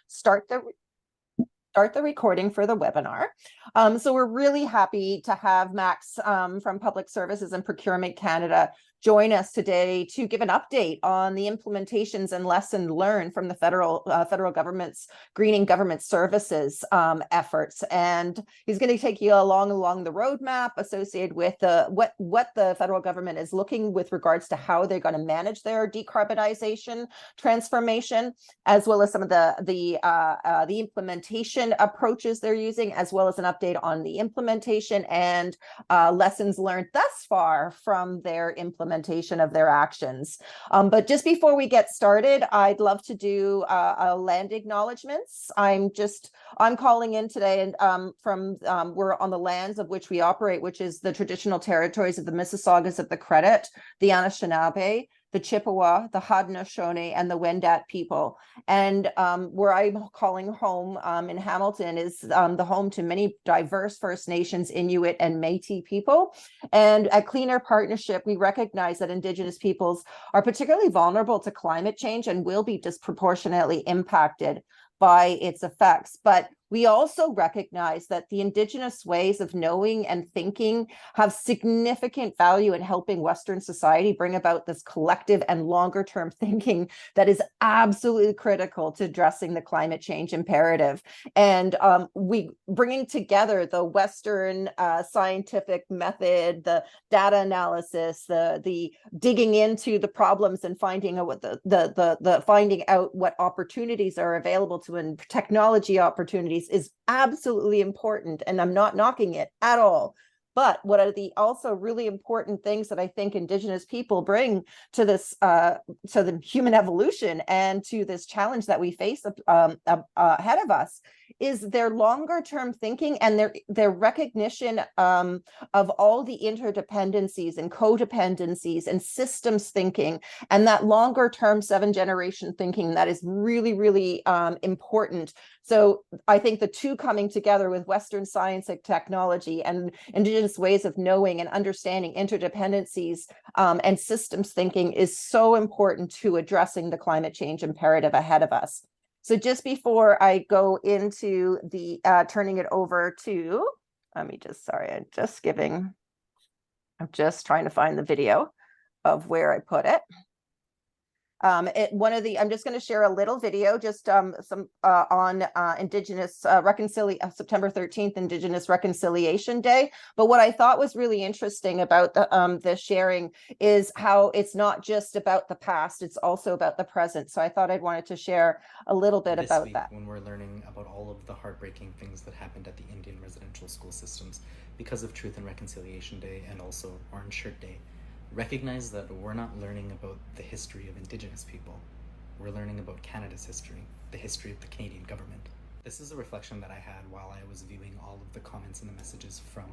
start the recording for the webinar. So we're really happy to have Max from Public Services and Procurement Canada join us today to give an update on the implementations and lessons learned from the federal government's greening government services efforts. And he's going to take you along the roadmap associated with what the federal government is looking with regards to how they're going to manage their decarbonization transformation, as well as some of the implementation approaches they're using, as well as an update on the implementation and lessons learned thus far from their implementation of their actions. But just before we get started, I'd love to do land acknowledgements. I'm calling in today and from we're on the lands of which we operate, which is the traditional territories of the Mississaugas of the Credit, the Anishinaabe, the Chippewa, the Haudenosaunee, and the Wendat people. And where I'm calling home in Hamilton is the home to many diverse First Nations, Inuit, and Métis people. And at Clean Air Partnership, we recognize that Indigenous peoples are particularly vulnerable to climate change and will be disproportionately impacted by its effects. But we also recognize that the Indigenous ways of knowing and thinking have significant value in helping Western society bring about this collective and longer term thinking that is absolutely critical to addressing the climate change imperative. And we bringing together the Western scientific method, the data analysis, the digging into the problems and finding out what finding out what opportunities are available to and technology opportunities is absolutely important, and I'm not knocking it at all. But what are the also really important things that I think Indigenous people bring to this, to the human evolution and to this challenge that we face ahead of us, is their longer term thinking and their recognition of all the interdependencies and codependencies and systems thinking, and that longer term 7-generation thinking that is really, really important. So I think the two coming together with Western science and technology and Indigenous ways of knowing and understanding interdependencies and systems thinking is so important to addressing the climate change imperative ahead of us. So just before I go into the turning it over to, I'm just trying to find the video of where I put it. I'm just going to share a little video just on Indigenous September 13th, Indigenous Reconciliation Day. But what I thought was really interesting about the sharing is how it's not just about the past, it's also about the present. So I thought I'd wanted to share a little bit about that. When we're learning about all of the heartbreaking things that happened at the Indian residential school systems because of Truth and Reconciliation Day and also Orange Shirt Day, recognize that we're not learning about the history of Indigenous people. We're learning about Canada's history, the history of the Canadian government. This is a reflection that I had while I was viewing all of the comments and the messages from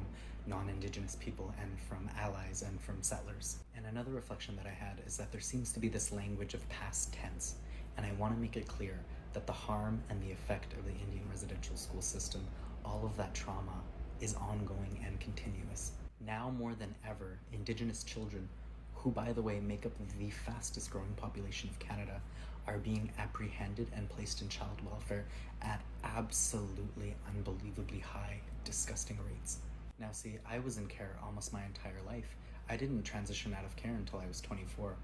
non-Indigenous people and from allies and from settlers. And another reflection that I had is that there seems to be this language of past tense, and I want to make it clear that the harm and the effect of the Indian residential school system, all of that trauma, is ongoing and continuous. Now more than ever, Indigenous children, who by the way make up the fastest growing population of Canada, are being apprehended and placed in child welfare at absolutely unbelievably high, disgusting rates. Now see, I was in care almost my entire life. I didn't transition out of care until I was 24.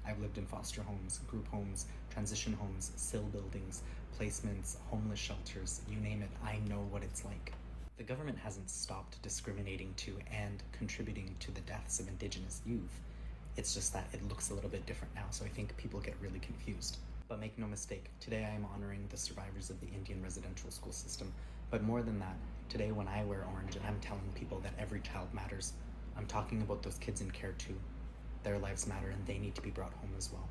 I've lived in foster homes, group homes, transition homes, SIL buildings, placements, homeless shelters, you name it, I know what it's like. The government hasn't stopped discriminating to and contributing to the deaths of Indigenous youth. It's just that it looks a little bit different now, so I think people get really confused. But make no mistake, today I am honoring the survivors of the Indian residential school system. But more than that, today when I wear orange and I'm telling people that every child matters, I'm talking about those kids in care too. Their lives matter and they need to be brought home as well.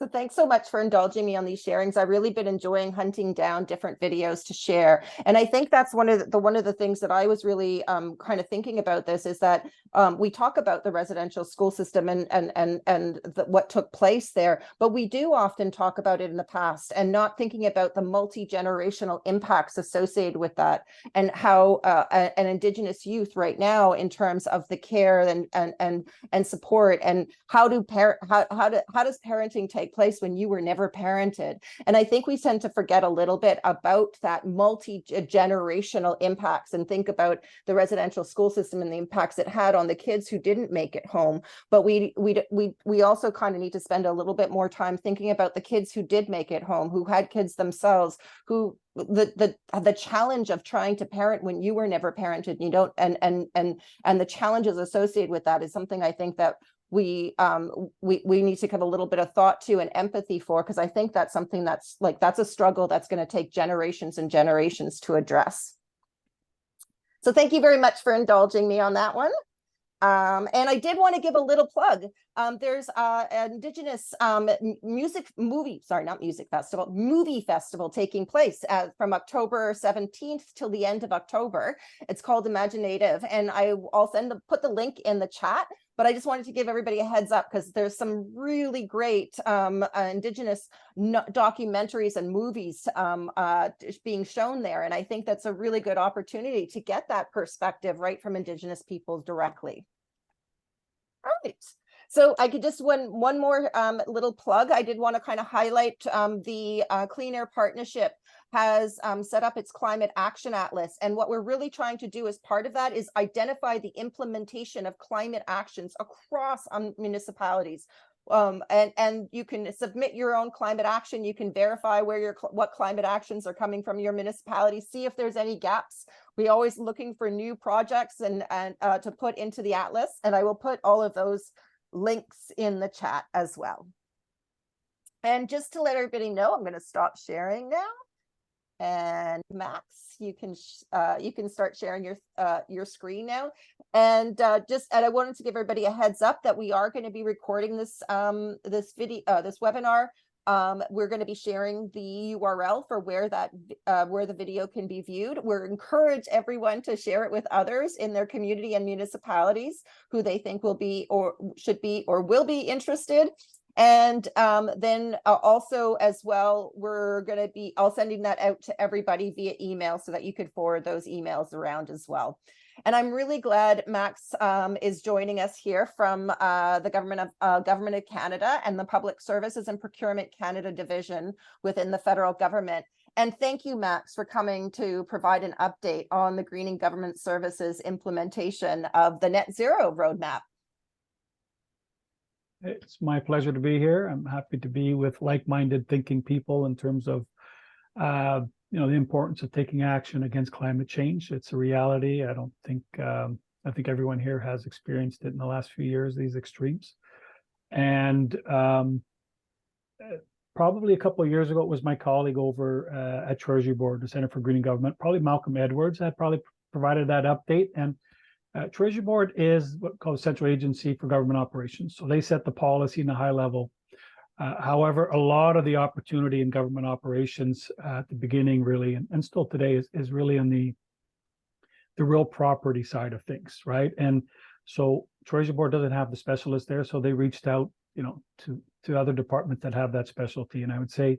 So thanks so much for indulging me on these sharings. I've really been enjoying hunting down different videos to share. And I think that's one of the things that I was really kind of thinking about this is that we talk about the residential school system and what took place there, but we do often talk about it in the past and not thinking about the multi-generational impacts associated with that and how an Indigenous youth right now in terms of the care and support and how does parenting take take place when you were never parented. And I think we tend to forget a little bit about that multi-generational impacts and think about the residential school system and the impacts it had on the kids who didn't make it home. But we also kind of need to spend a little bit more time thinking about the kids who did make it home, who had kids themselves, who the challenge of trying to parent when you were never parented, you don't, and the challenges associated with that is something I think that we need to give a little bit of thought to and empathy for, because I think that's something that's a struggle that's going to take generations and generations to address. So thank you very much for indulging me on that one. And I did want to give a little plug. There's an Indigenous movie festival taking place from October 17th till the end of October. It's called Imaginative, and I'll put the link in the chat. But I just wanted to give everybody a heads up because there's some really great Indigenous documentaries and movies being shown there. And I think that's a really good opportunity to get that perspective right from Indigenous peoples directly. All right. So I could just one more little plug. I did want to kind of highlight the Clean Air Partnership has set up its Climate Action Atlas. And what we're really trying to do as part of that is identify the implementation of climate actions across municipalities. And you can submit your own climate action. You can verify what climate actions are coming from your municipality, see if there's any gaps. We're always looking for new projects and to put into the Atlas. And I will put all of those links in the chat as well. And just to let everybody know, I'm going to stop sharing now. And Max, you can start sharing your screen now. And I wanted to give everybody a heads up that we are going to be recording this this webinar. We're going to be sharing the URL for where the video can be viewed. We're encourage everyone to share it with others in their community and municipalities who they think will be or should be or will be interested. And then also as well, we're going to be sending that out to everybody via email so that you could forward those emails around as well. And I'm really glad Max is joining us here from the Government of Canada and the Public Services and Procurement Canada division within the federal government. And thank you, Max, for coming to provide an update on the Greening Government Services implementation of the Net Zero roadmap. It's my pleasure to be here. I'm happy to be with like-minded thinking people in terms of, the importance of taking action against climate change. It's a reality. I think everyone here has experienced it in the last few years, these extremes. And probably a couple of years ago, it was my colleague over at Treasury Board, the Center for Greening Government, probably Malcolm Edwards, that probably provided that update. And Treasury Board is what's called Central Agency for Government Operations. So they set the policy in a high level. However, a lot of the opportunity in government operations at the beginning really, and still today, is really on the real property side of things, right? And so Treasury Board doesn't have the specialists there, so they reached out, to other departments that have that specialty. And I would say,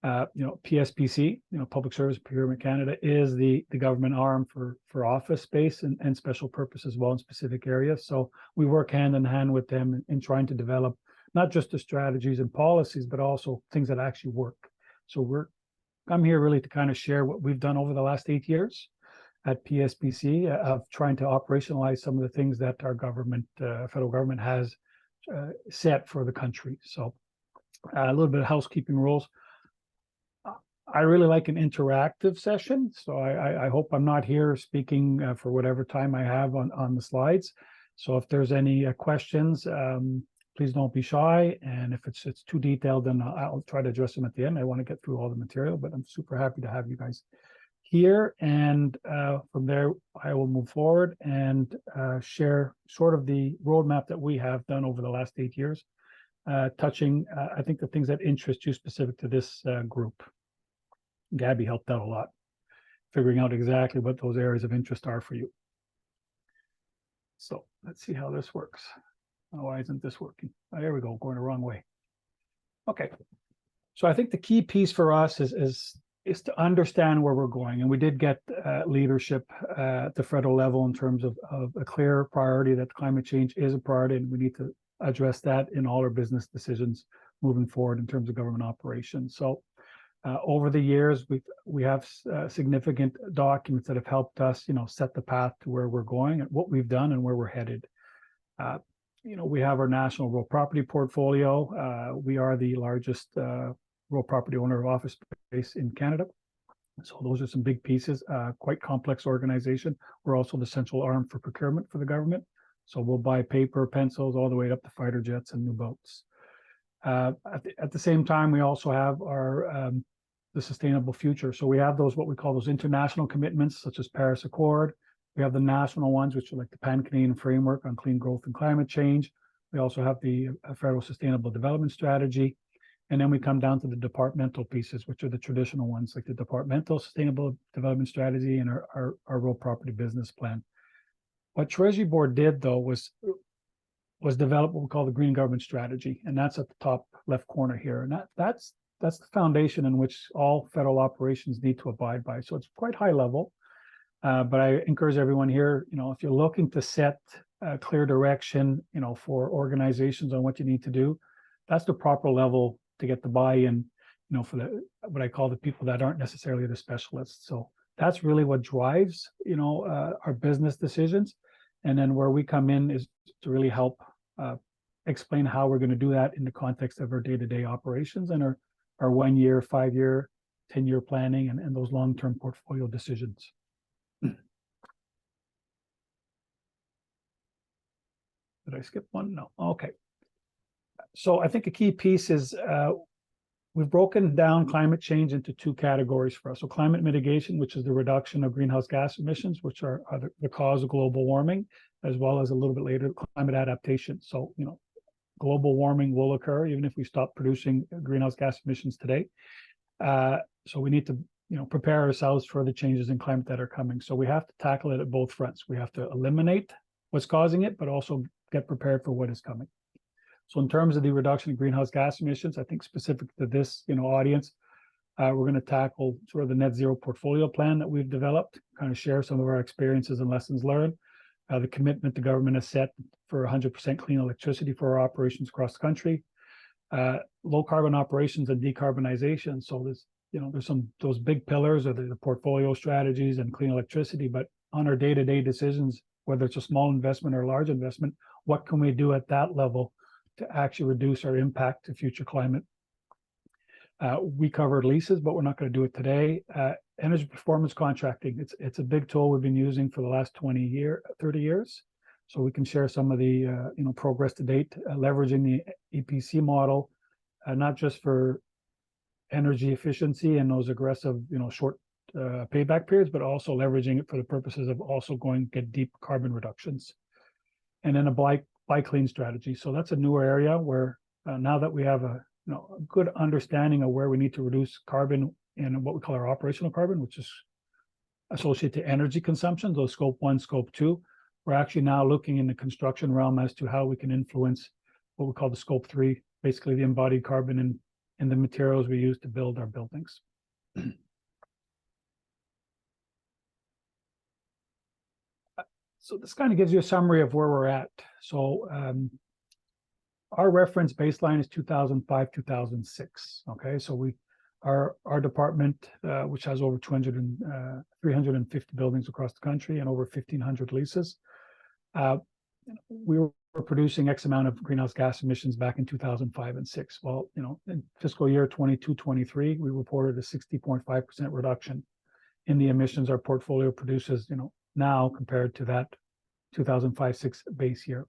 PSPC, Public Service Procurement Canada, is the government arm for office space and special purpose as well in specific areas. So we work hand in hand with them in trying to develop not just the strategies and policies, but also things that actually work. So I'm here really to kind of share what we've done over the last 8 years at PSPC of trying to operationalize some of the things that our government, federal government, has set for the country. So a little bit of housekeeping rules. I really like an interactive session, so I hope I'm not here speaking for whatever time I have on the slides. So if there's any questions, please don't be shy. And if it's too detailed, then I'll try to address them at the end. I want to get through all the material, but I'm super happy to have you guys here. And from there, I will move forward and share sort of the roadmap that we have done over the last 8 years, touching, I think, the things that interest you specific to this group. Gabby helped out a lot, figuring out exactly what those areas of interest are for you. So let's see how this works. Oh, why isn't this working? Oh, there we go, going the wrong way. Okay, so I think the key piece for us is to understand where we're going. And we did get leadership at the federal level in terms of a clear priority that climate change is a priority, and we need to address that in all our business decisions moving forward in terms of government operations. So over the years, we have significant documents that have helped us, set the path to where we're going and what we've done and where we're headed. We have our national real property portfolio. We are the largest real property owner of office space in Canada. So those are some big pieces, quite complex organization. We're also the central arm for procurement for the government. So we'll buy paper, pencils, all the way up to fighter jets and new boats. At the same time, we also have our the sustainable future. So we have those, what we call those international commitments, such as Paris Accord. We have the national ones, which are like the Pan-Canadian Framework on Clean Growth and Climate Change. We also have the Federal Sustainable Development Strategy. And then we come down to the departmental pieces, which are the traditional ones, like the Departmental Sustainable Development Strategy and our Real Property Business Plan. What Treasury Board did, though, was develop what we call the Green Government Strategy, and that's at the top left corner here. And that's the foundation in which all federal operations need to abide by. So it's quite high level. But I encourage everyone here, if you're looking to set a clear direction, for organizations on what you need to do, that's the proper level to get the buy-in, for what I call the people that aren't necessarily the specialists. So that's really what drives, our business decisions. And then where we come in is to really help explain how we're going to do that in the context of our day-to-day operations and our 1 year, 5 year, 10-year planning and those long-term portfolio decisions. Did I skip one? No. Okay. So I think a key piece is we've broken down climate change into 2 categories for us. So climate mitigation, which is the reduction of greenhouse gas emissions, which are the cause of global warming, as well as a little bit later, climate adaptation. So, global warming will occur even if we stop producing greenhouse gas emissions today. So we need to, prepare ourselves for the changes in climate that are coming. So we have to tackle it at both fronts. We have to eliminate what's causing it, but also get prepared for what is coming. So in terms of the reduction in greenhouse gas emissions, I think specific to this, audience, we're going to tackle sort of the net zero portfolio plan that we've developed, kind of share some of our experiences and lessons learned. The commitment the government has set for 100% clean electricity for our operations across the country, low carbon operations and decarbonization. So there's those big pillars of the portfolio strategies and clean electricity, but on our day-to-day decisions, whether it's a small investment or a large investment, what can we do at that level to actually reduce our impact to future climate? We covered leases, but we're not going to do it today. Energy performance contracting, it's a big tool we've been using for the last 30 years. So we can share some of the progress to date, leveraging the EPC model, not just for energy efficiency and those aggressive, short payback periods, but also leveraging it for the purposes of also going to get deep carbon reductions. And then a buy clean strategy. So that's a newer area where now that we have a good understanding of where we need to reduce carbon in what we call our operational carbon, which is associated to energy consumption, those scope 1, scope 2, we're actually now looking in the construction realm as to how we can influence what we call the scope 3, basically the embodied carbon in the materials we use to build our buildings. So this kind of gives you a summary of where we're at. So our reference baseline is 2005, 2006. Okay, so our department, which has over 350 buildings across the country and over 1,500 leases, we were producing X amount of greenhouse gas emissions back in 2005 and 6. Well, in fiscal year 22-23, we reported a 60.5% reduction in the emissions our portfolio produces, now compared to that 2005-6 base year.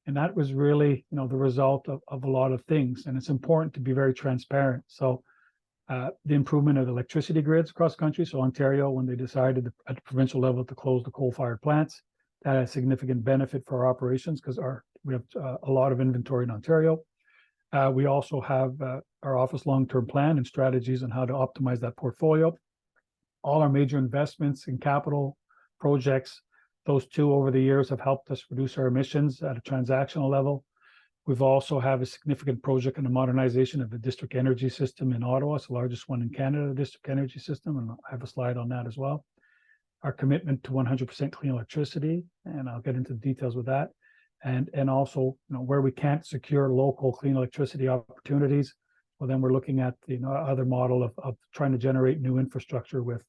And that was really, the result of a lot of things. And it's important to be very transparent. So the improvement of electricity grids across the country. So Ontario, when they decided at the provincial level to close the coal-fired plants, that had a significant benefit for our operations because we have a lot of inventory in Ontario. We also have our office long-term plan and strategies on how to optimize that portfolio. All our major investments in capital projects, those 2 over the years have helped us reduce our emissions at a transactional level. We've also have a significant project in the modernization of the district energy system in Ottawa. It's the largest one in Canada, the district energy system, and I have a slide on that as well. Our commitment to 100% clean electricity, and I'll get into the details with that. and also, where we can't secure local clean electricity opportunities, well, then we're looking at the other model of trying to generate new infrastructure with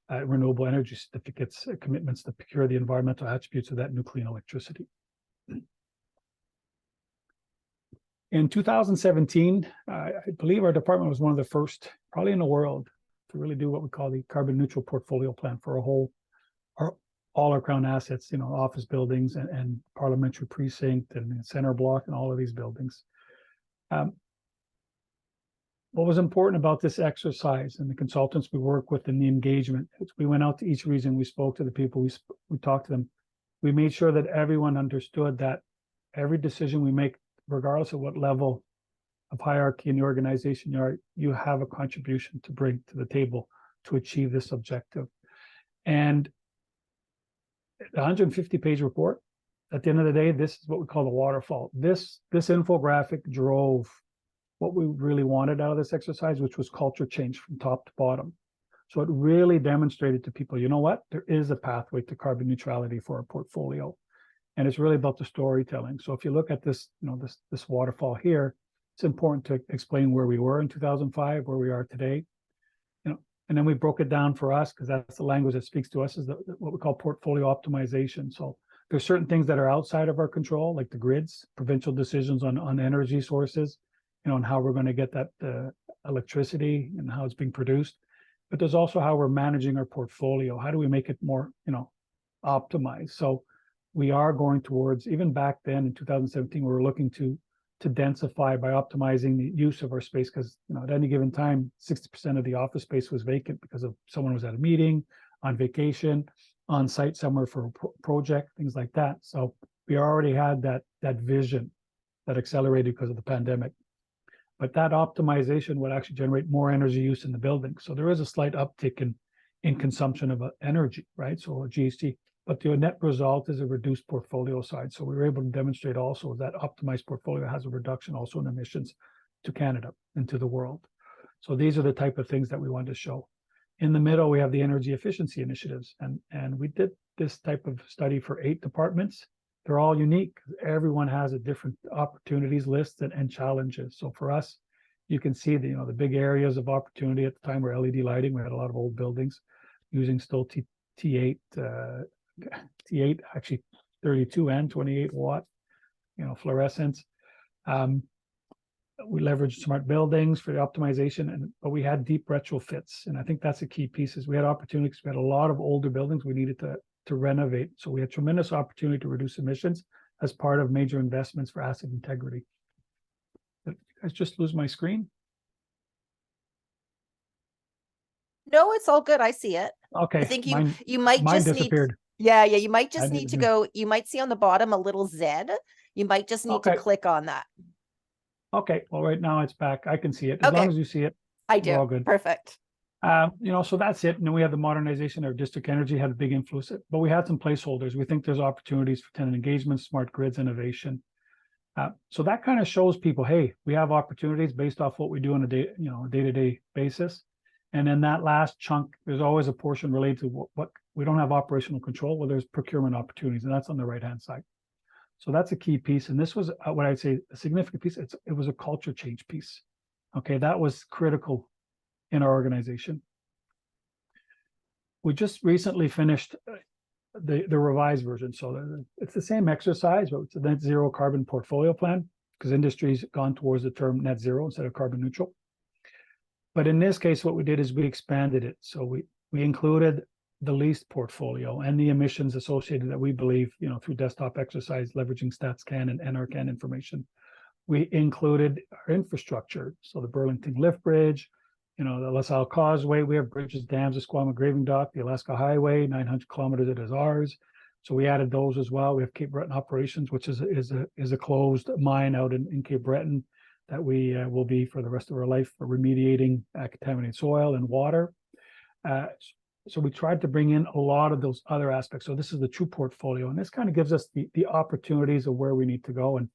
renewable energy certificates, commitments to procure the environmental attributes of that new clean electricity. In 2017, I believe our department was one of the first, probably in the world, to really do what we call the carbon neutral portfolio plan for all our crown assets, office buildings and parliamentary precinct and center block and all of these buildings. What was important about this exercise and the consultants we work with and the engagement, we went out to each region, we spoke to the people, we talked to them. We made sure that everyone understood that every decision we make, regardless of what level of hierarchy in the organization you are, you have a contribution to bring to the table to achieve this objective. And the 150-page report, at the end of the day, this is what we call the waterfall. This infographic drove what we really wanted out of this exercise, which was culture change from top to bottom. So it really demonstrated to people, you know what, there is a pathway to carbon neutrality for our portfolio. And it's really about the storytelling. So if you look at this, this waterfall here, it's important to explain where we were in 2005, where we are today. And then we broke it down for us, because that's the language that speaks to us, is what we call portfolio optimization. So there's certain things that are outside of our control, like the grids, provincial decisions on energy sources, and how we're going to get that electricity and how it's being produced. But there's also how we're managing our portfolio. How do we make it more, optimized? So we are going towards, even back then in 2017, we were looking to densify by optimizing the use of our space, because at any given time, 60% of the office space was vacant because of someone was at a meeting, on vacation, on site somewhere for a project, things like that. So we already had that vision that accelerated because of the pandemic. But that optimization would actually generate more energy use in the building. So there is a slight uptick in consumption of energy, right? So a GHG. But the net result is a reduced portfolio size. So we were able to demonstrate also that optimized portfolio has a reduction also in emissions to Canada and to the world. So these are the type of things that we want to show. In the middle, we have the energy efficiency initiatives. And we did this type of study for 8 departments. They're all unique. Everyone has a different opportunities list and challenges. So for us, you can see the big areas of opportunity at the time were LED lighting. We had a lot of old buildings using still T8, T8, actually 32 and 28 watt, fluorescents. We leveraged smart buildings for the optimization, but we had deep retrofits. And I think that's a key piece, is we had opportunities. We had a lot of older buildings we needed to renovate. So we had tremendous opportunity to reduce emissions as part of major investments for asset integrity. Did you guys just lose my screen? No, it's all good. I see it. Okay. I think you might mine just disappeared. you might just I need to didn't go. You might see on the bottom a little Z. You might just need to click on that. Okay. Well, right now it's back. I can see it. As long as you see it, I do. we're all good. Perfect. So that's it. And then we have the modernization of district energy had a big influence, but we had some placeholders. We think there's opportunities for tenant engagement, smart grids, innovation. So that kind of shows people, hey, we have opportunities based off what we do on a day-to-day basis. And then that last chunk, there's always a portion related to what we don't have operational control. Well, there's procurement opportunities, and that's on the right-hand side. So that's a key piece. And this was what I'd say a significant piece. It was a culture change piece. Okay, that was critical in our organization. We just recently finished the revised version. So it's the same exercise, but it's a net zero carbon portfolio plan, because industry's gone towards the term net zero instead of carbon neutral. But in this case, what we did is we expanded it. So we included the leased portfolio and the emissions associated that we believe, through desktop exercise, leveraging StatsCan and NRCan information. We included our infrastructure. So the Burlington Lift Bridge, the LaSalle Causeway, we have bridges, dams, the Squamish Graving Dock, the Alaska Highway, 900 kilometers, it is ours. So we added those as well. We have Cape Breton operations, which is a closed mine out in Cape Breton that we will be for the rest of our life for remediating contaminated soil and water. So we tried to bring in a lot of those other aspects. So this is the true portfolio, and this kind of gives us the opportunities of where we need to go. And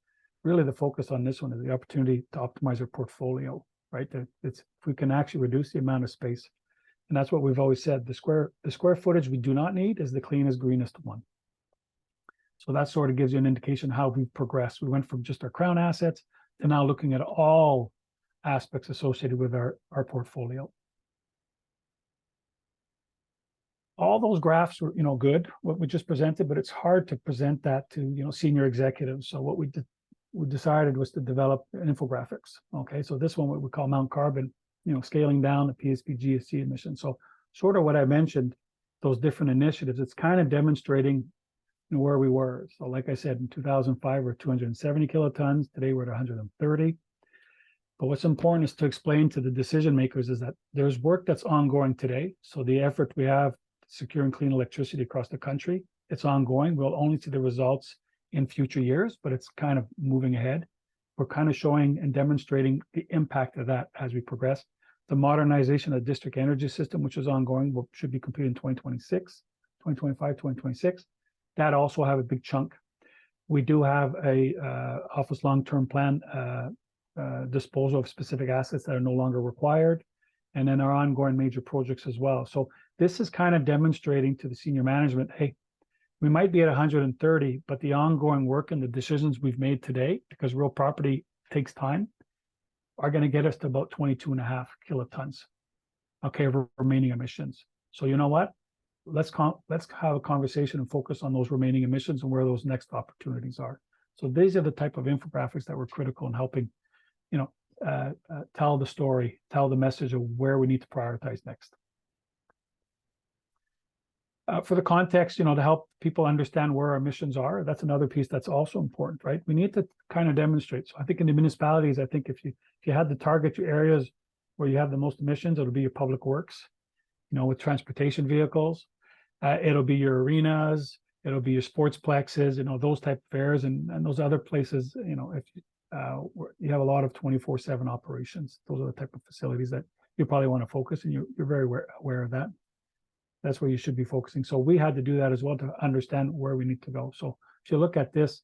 really the focus on this one is the opportunity to optimize our portfolio, right? If we can actually reduce the amount of space. And that's what we've always said. The square footage we do not need is the cleanest, greenest one. So that sort of gives you an indication how we've progressed. We went from just our crown assets to now looking at all aspects associated with our portfolio. All those graphs were, good, what we just presented, but it's hard to present that to, senior executives. So what we decided was to develop infographics. Okay, so this one, what we call Mount Carbon, scaling down the PSP GSC emissions. So sort of what I mentioned, those different initiatives, it's kind of demonstrating where we were. So like I said, in 2005, we're 270 kilotons. Today, we're at 130. But what's important is to explain to the decision makers is that there's work that's ongoing today. So the effort we have securing clean electricity across the country, it's ongoing. We'll only see the results in future years, but it's kind of moving ahead. We're kind of showing and demonstrating the impact of that as we progress. The modernization of the district energy system, which is ongoing, should be completed in 2026, 2025, 2026. That also have a big chunk. We do have a office long-term plan disposal of specific assets that are no longer required, and then our ongoing major projects as well. So this is kind of demonstrating to the senior management, hey, we might be at 130, but the ongoing work and the decisions we've made today, because real property takes time, are going to get us to about 22.5 kilotons, okay, of remaining emissions. So you know what? Let's have a conversation and focus on those remaining emissions and where those next opportunities are. So these are the type of infographics that were critical in helping, tell the story, tell the message of where we need to prioritize next. For the context, to help people understand where our emissions are, that's another piece that's also important, right? We need to kind of demonstrate. So I think in the municipalities, I think if you had to target your areas where you have the most emissions, it'll be your public works, with transportation vehicles. It'll be your arenas, it'll be your sportsplexes, those type of fairs, and those other places, if you have a lot of 24/7 operations, those are the type of facilities that you probably want to focus, and you're very aware of that. That's where you should be focusing. So we had to do that as well to understand where we need to go. So if you look at this,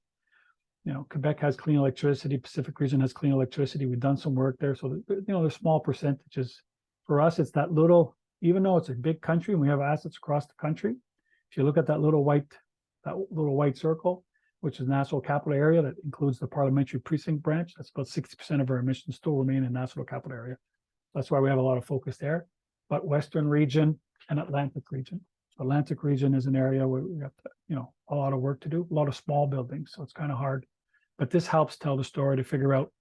Quebec has clean electricity, Pacific region has clean electricity. We've done some work there. So, there's small percentages. For us, it's that little, even though it's a big country and we have assets across the country, if you look at that little white circle, which is National Capital Area, that includes the parliamentary precinct branch, that's about 60% of our emissions still remain in National Capital Area. That's why we have a lot of focus there. But Western region and Atlantic region. So Atlantic region is an area where we have a lot of work to do, a lot of small buildings. So it's kind of hard, but this helps tell the story to figure out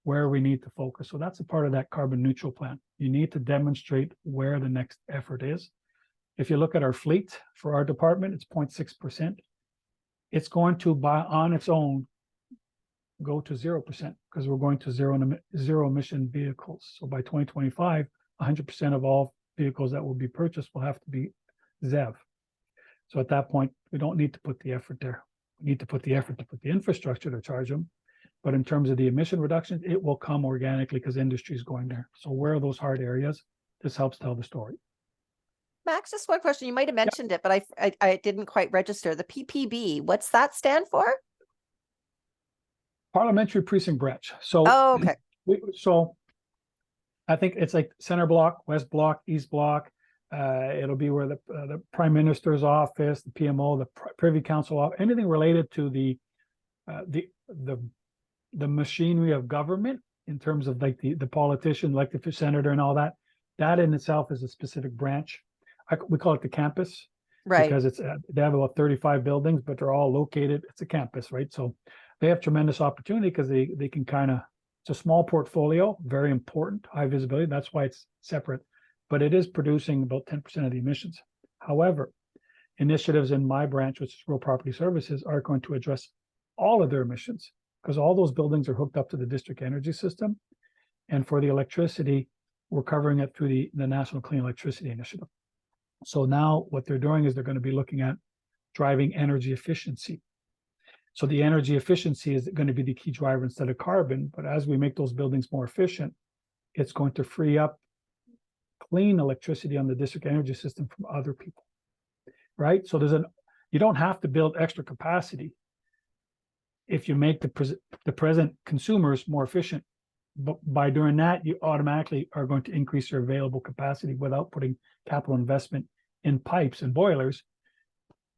where we need to focus. So that's a part of that carbon neutral plan. You need to demonstrate where the next effort is. If you look at our fleet for our department, it's 0.6%. It's going to, on its own, go to 0% because we're going to zero emission vehicles. So by 2025, 100% of all vehicles that will be purchased will have to be ZEV. So at that point, we don't need to put the effort there. We need to put the effort to put the infrastructure to charge them. But in terms of the emission reductions, it will come organically because industry is going there. So where are those hard areas? This helps tell the story. Max, just one question. You might have mentioned it, but I didn't quite register. The PPB, what's that stand for? Parliamentary Precinct Branch. So, okay. So I think it's like center block, west block, east block. It'll be where the Prime Minister's office, the PMO, the Privy Council, anything related to the machinery of government in terms of like the politician, like the senator and all that. That in itself is a specific branch. We call it the campus, right? Because they have about 35 buildings, but they're all located. It's a campus, right? So they have tremendous opportunity because they can kind of. It's a small portfolio, very important, high visibility. That's why it's separate, but it is producing about 10% of the emissions. However, initiatives in my branch, which is Real Property Services, are going to address all of their emissions because all those buildings are hooked up to the district energy system. And for the electricity, we're covering it through the National Clean Electricity Initiative. So now what they're doing is they're going to be looking at driving energy efficiency. So the energy efficiency is going to be the key driver instead of carbon. But as we make those buildings more efficient, it's going to free up clean electricity on the district energy system from other people, right? So you don't have to build extra capacity if you make the present consumers more efficient. But by doing that, you automatically are going to increase your available capacity without putting capital investment in pipes and boilers.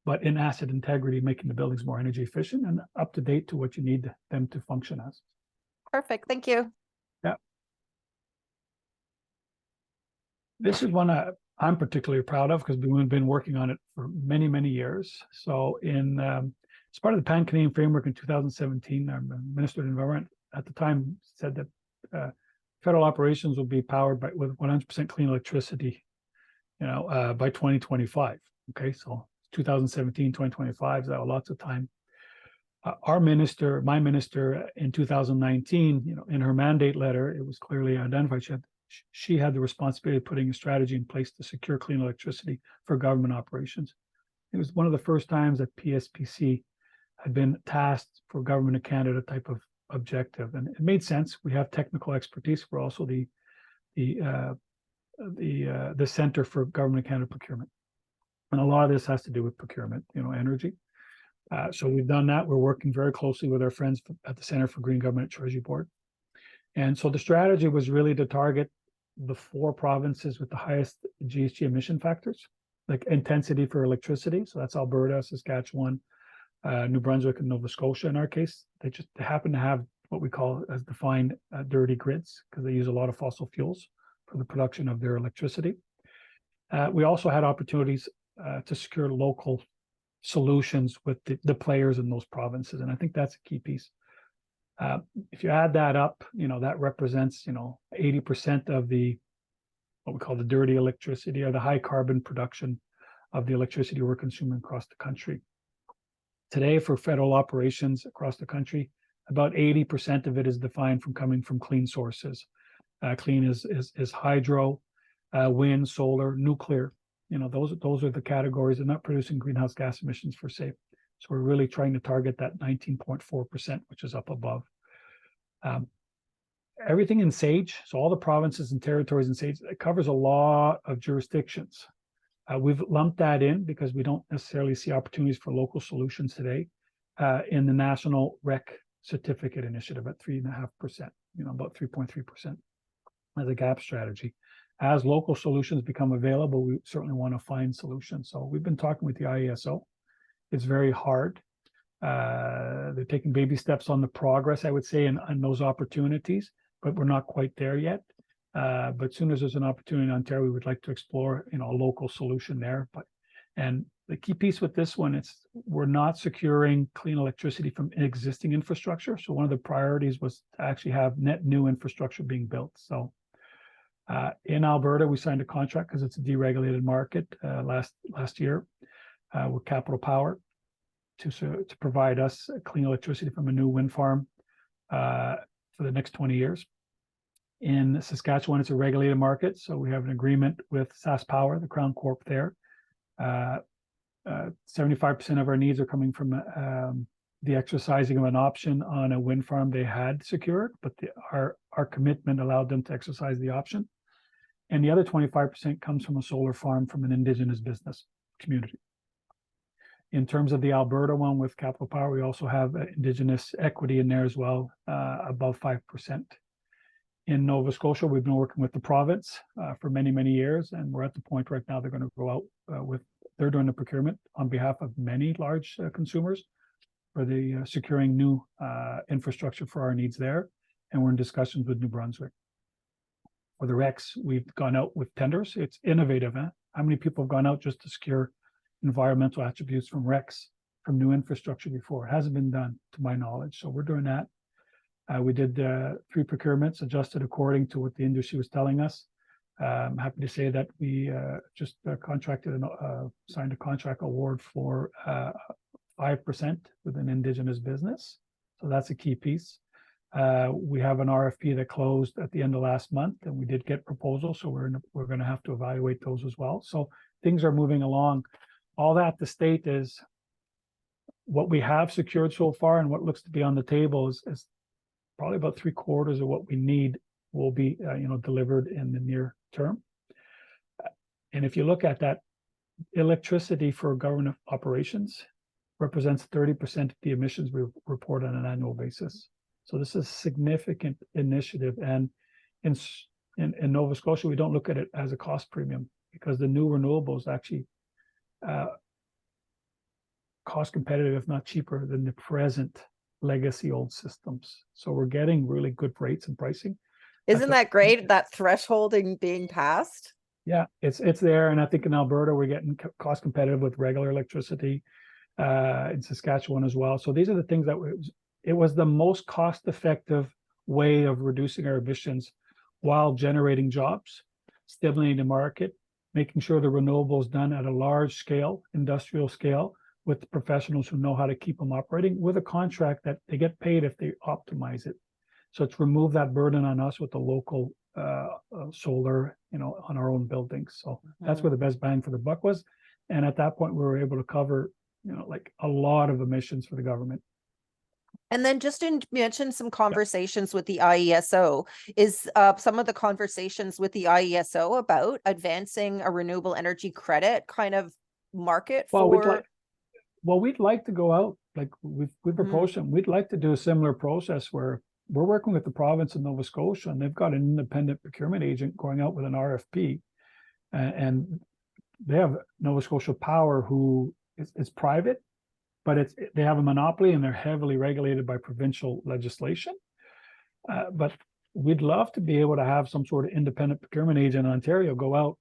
but in asset integrity, making the buildings more energy efficient and up to date to what you need them to function as. Perfect. Thank you. This is one I'm particularly proud of because we've been working on it for many, many years. So as part of the Pan-Canadian Framework in 2017, our Minister of the Environment at the time said that federal operations will be powered with 100% clean electricity, by 2025. Okay, so 2017, 2025, so lots of time. My minister in 2019, in her mandate letter, it was clearly identified she had the responsibility of putting a strategy in place to secure clean electricity for government operations. It was one of the first times that PSPC had been tasked for Government of Canada type of objective, and it made sense. We have technical expertise. We're also the Center for Government of Canada Procurement, and a lot of this has to do with procurement, energy. So we've done that. We're working very closely with our friends at the Center for Green Government at Treasury Board, and so the strategy was really to target the 4 provinces with the highest GHG emission factors, like intensity for electricity. So that's Alberta, Saskatchewan, New Brunswick, and Nova Scotia. In our case, they happen to have what we call as defined dirty grids because they use a lot of fossil fuels for the production of their electricity. We also had opportunities to secure local solutions with the players in those provinces, and I think that's a key piece. If you add that up, that represents 80% of what we call the dirty electricity or the high carbon production of the electricity we're consuming across the country. Today, for federal operations across the country, about 80% of it is defined from coming from clean sources. Clean is hydro, wind, solar, nuclear. Those are the categories. They're not producing greenhouse gas emissions for safe. So we're really trying to target that 19.4%, which is up above. Everything in SAGE, so all the provinces and territories in SAGE, it covers a lot of jurisdictions. We've lumped that in because we don't necessarily see opportunities for local solutions today in the National REC Certificate Initiative at 3.5%, about 3.3% as a gap strategy. As local solutions become available, we certainly want to find solutions. So we've been talking with the IESO. It's very hard. They're taking baby steps on the progress, I would say, on those opportunities, but we're not quite there yet. But as soon as there's an opportunity in Ontario, we would like to explore, a local solution there. And the key piece with this one, we're not securing clean electricity from existing infrastructure. So one of the priorities was to actually have net new infrastructure being built. So in Alberta, we signed a contract because it's a deregulated market last year with Capital Power to provide us clean electricity from a new wind farm for the next 20 years. In Saskatchewan, it's a regulated market, so we have an agreement with SaskPower, the Crown Corp there. 75% of our needs are coming from the exercising of an option on a wind farm they had secured, but our commitment allowed them to exercise the option. And the other 25% comes from a solar farm from an Indigenous business community. In terms of the Alberta one with Capital Power, we also have Indigenous equity in there as well, above 5%. In Nova Scotia, we've been working with the province for many, many years, and we're at the point right now they're going to go out they're doing the procurement on behalf of many large consumers for the securing new infrastructure for our needs there, and we're in discussions with New Brunswick. For the RECs, we've gone out with tenders. It's innovative. How many people have gone out just to secure environmental attributes from RECs, from new infrastructure before? It hasn't been done, to my knowledge, so we're doing that. We did 3 procurements adjusted according to what the industry was telling us. I'm happy to say that we just signed a contract award for 5% with an Indigenous business. So that's a key piece. We have an RFP that closed at the end of last month, and we did get proposals, so we're going to have to evaluate those as well. So things are moving along. All that to state is what we have secured so far and what looks to be on the table is probably about 3/4 of what we need will be delivered in the near term. And if you look at that, electricity for government operations represents 30% of the emissions we report on an annual basis. So this is a significant initiative. And in Nova Scotia, we don't look at it as a cost premium because the new renewables actually cost competitive, if not cheaper, than the present legacy old systems. So we're getting really good rates and pricing. Isn't that great? That thresholding being passed? Yeah, it's there. And I think in Alberta, we're getting cost competitive with regular electricity, in Saskatchewan as well. So these are the things that it was the most cost effective way of reducing our emissions while generating jobs, stimulating the market, making sure the renewables done at a large scale, industrial scale, with the professionals who know how to keep them operating with a contract that they get paid if they optimize it. So it's remove that burden on us with the local solar, on our own buildings. So that's where the best bang for the buck was. And at that point, we were able to cover, like a lot of emissions for the government. And then just mention some conversations with the IESO. Is some of the conversations with the IESO about advancing a renewable energy credit kind of market for? We'd like to go out, like we've approached them. We'd like to do a similar process where we're working with the province of Nova Scotia, and they've got an independent procurement agent going out with an RFP, and they have Nova Scotia Power, who is private, but they have a monopoly and they're heavily regulated by provincial legislation. But we'd love to be able to have some sort of independent procurement agent in Ontario go out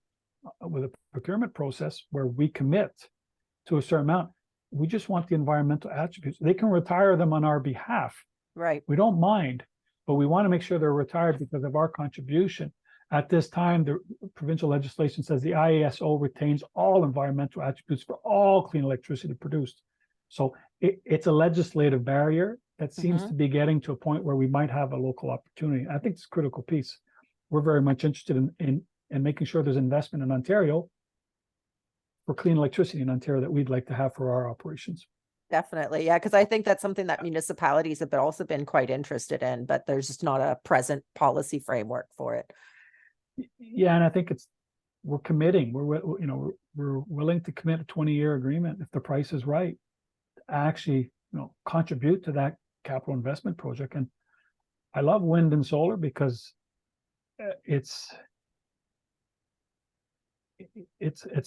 with a procurement process where we commit to a certain amount. We just want the environmental attributes. They can retire them on our behalf. Right. We don't mind, but we want to make sure they're retired because of our contribution. At this time, the provincial legislation says the IESO retains all environmental attributes for all clean electricity produced. So it's a legislative barrier that seems to be getting to a point where we might have a local opportunity. I think it's a critical piece. We're very much interested in making sure there's investment in Ontario for clean electricity in Ontario that we'd like to have for our operations. Definitely. Yeah, because I think that's something that municipalities have also been quite interested in, but there's just not a present policy framework for it. Yeah, and I think we're committing. We're willing to commit a 20-year agreement if the price is right, to actually contribute to that capital investment project. And I love wind and solar because it's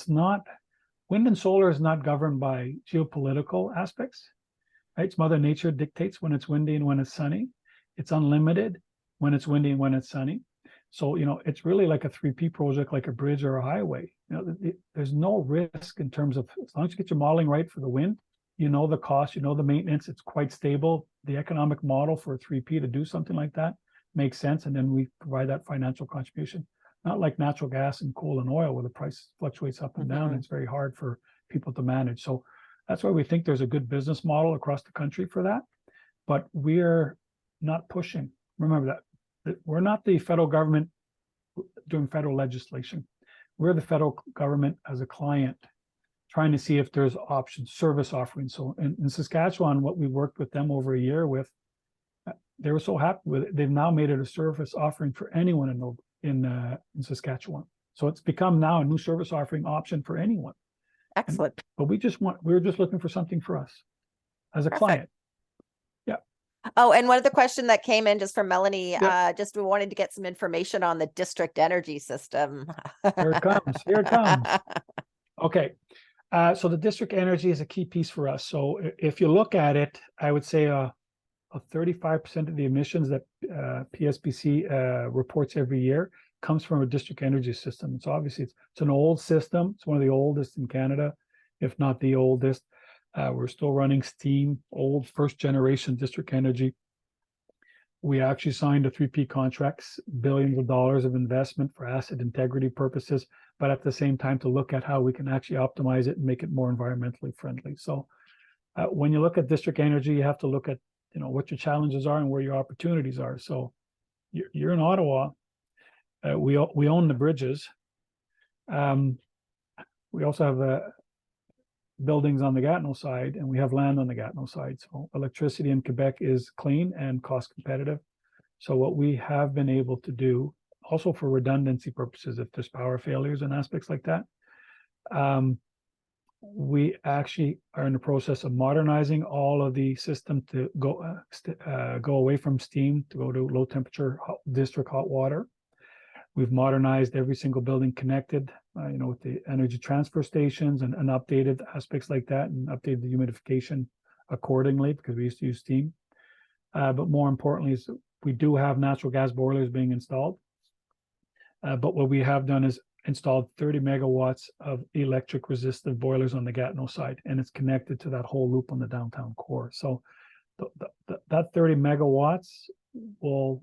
not. Wind and solar is not governed by geopolitical aspects, right? It's Mother Nature dictates when it's windy and when it's sunny. It's unlimited when it's windy and when it's sunny. So, it's really like a 3P project, like a bridge or a highway. There's no risk in terms of, as long as you get your modeling right for the wind, the cost, the maintenance, it's quite stable. The economic model for a 3P to do something like that makes sense. And then we provide that financial contribution. Not like natural gas and coal and oil where the price fluctuates up and down. It's very hard for people to manage. So that's why we think there's a good business model across the country for that. But we're not pushing. Remember that we're not the federal government doing federal legislation. We're the federal government as a client trying to see if there's options, service offerings. So in Saskatchewan, what we worked with them over a year with, they were so happy with it. They've now made it a service offering for anyone in Saskatchewan. So it's become now a new service offering option for anyone. Excellent. But we're just looking for something for us as a client. Yeah. Oh, and one of the question that came in just from Melanie, just we wanted to get some information on the district energy system. Here it comes. Okay. So the district energy is a key piece for us. So if you look at it, I would say 35% of the emissions that PSPC reports every year comes from a district energy system. So obviously it's an old system. It's one of the oldest in Canada, if not the oldest. We're still running steam, old first generation district energy. We actually signed a 3P contracts, billions of dollars of investment for asset integrity purposes, but at the same time to look at how we can actually optimize it and make it more environmentally friendly. So when you look at district energy, you have to look at what your challenges are and where your opportunities are. So you're in Ottawa. We own the bridges. We also have buildings on the Gatineau side, and we have land on the Gatineau side. So electricity in Quebec is clean and cost competitive. So what we have been able to do, also for redundancy purposes, if there's power failures and aspects like that, we actually are in the process of modernizing all of the system to go away from steam to go to low temperature district hot water. We've modernized every single building connected with the energy transfer stations and updated aspects like that, and updated the humidification accordingly, because we used to use steam. But more importantly is we do have natural gas boilers being installed. But what we have done is installed 30 megawatts of electric resistive boilers on the Gatineau side, and it's connected to that whole loop on the downtown core. So that 30 megawatts will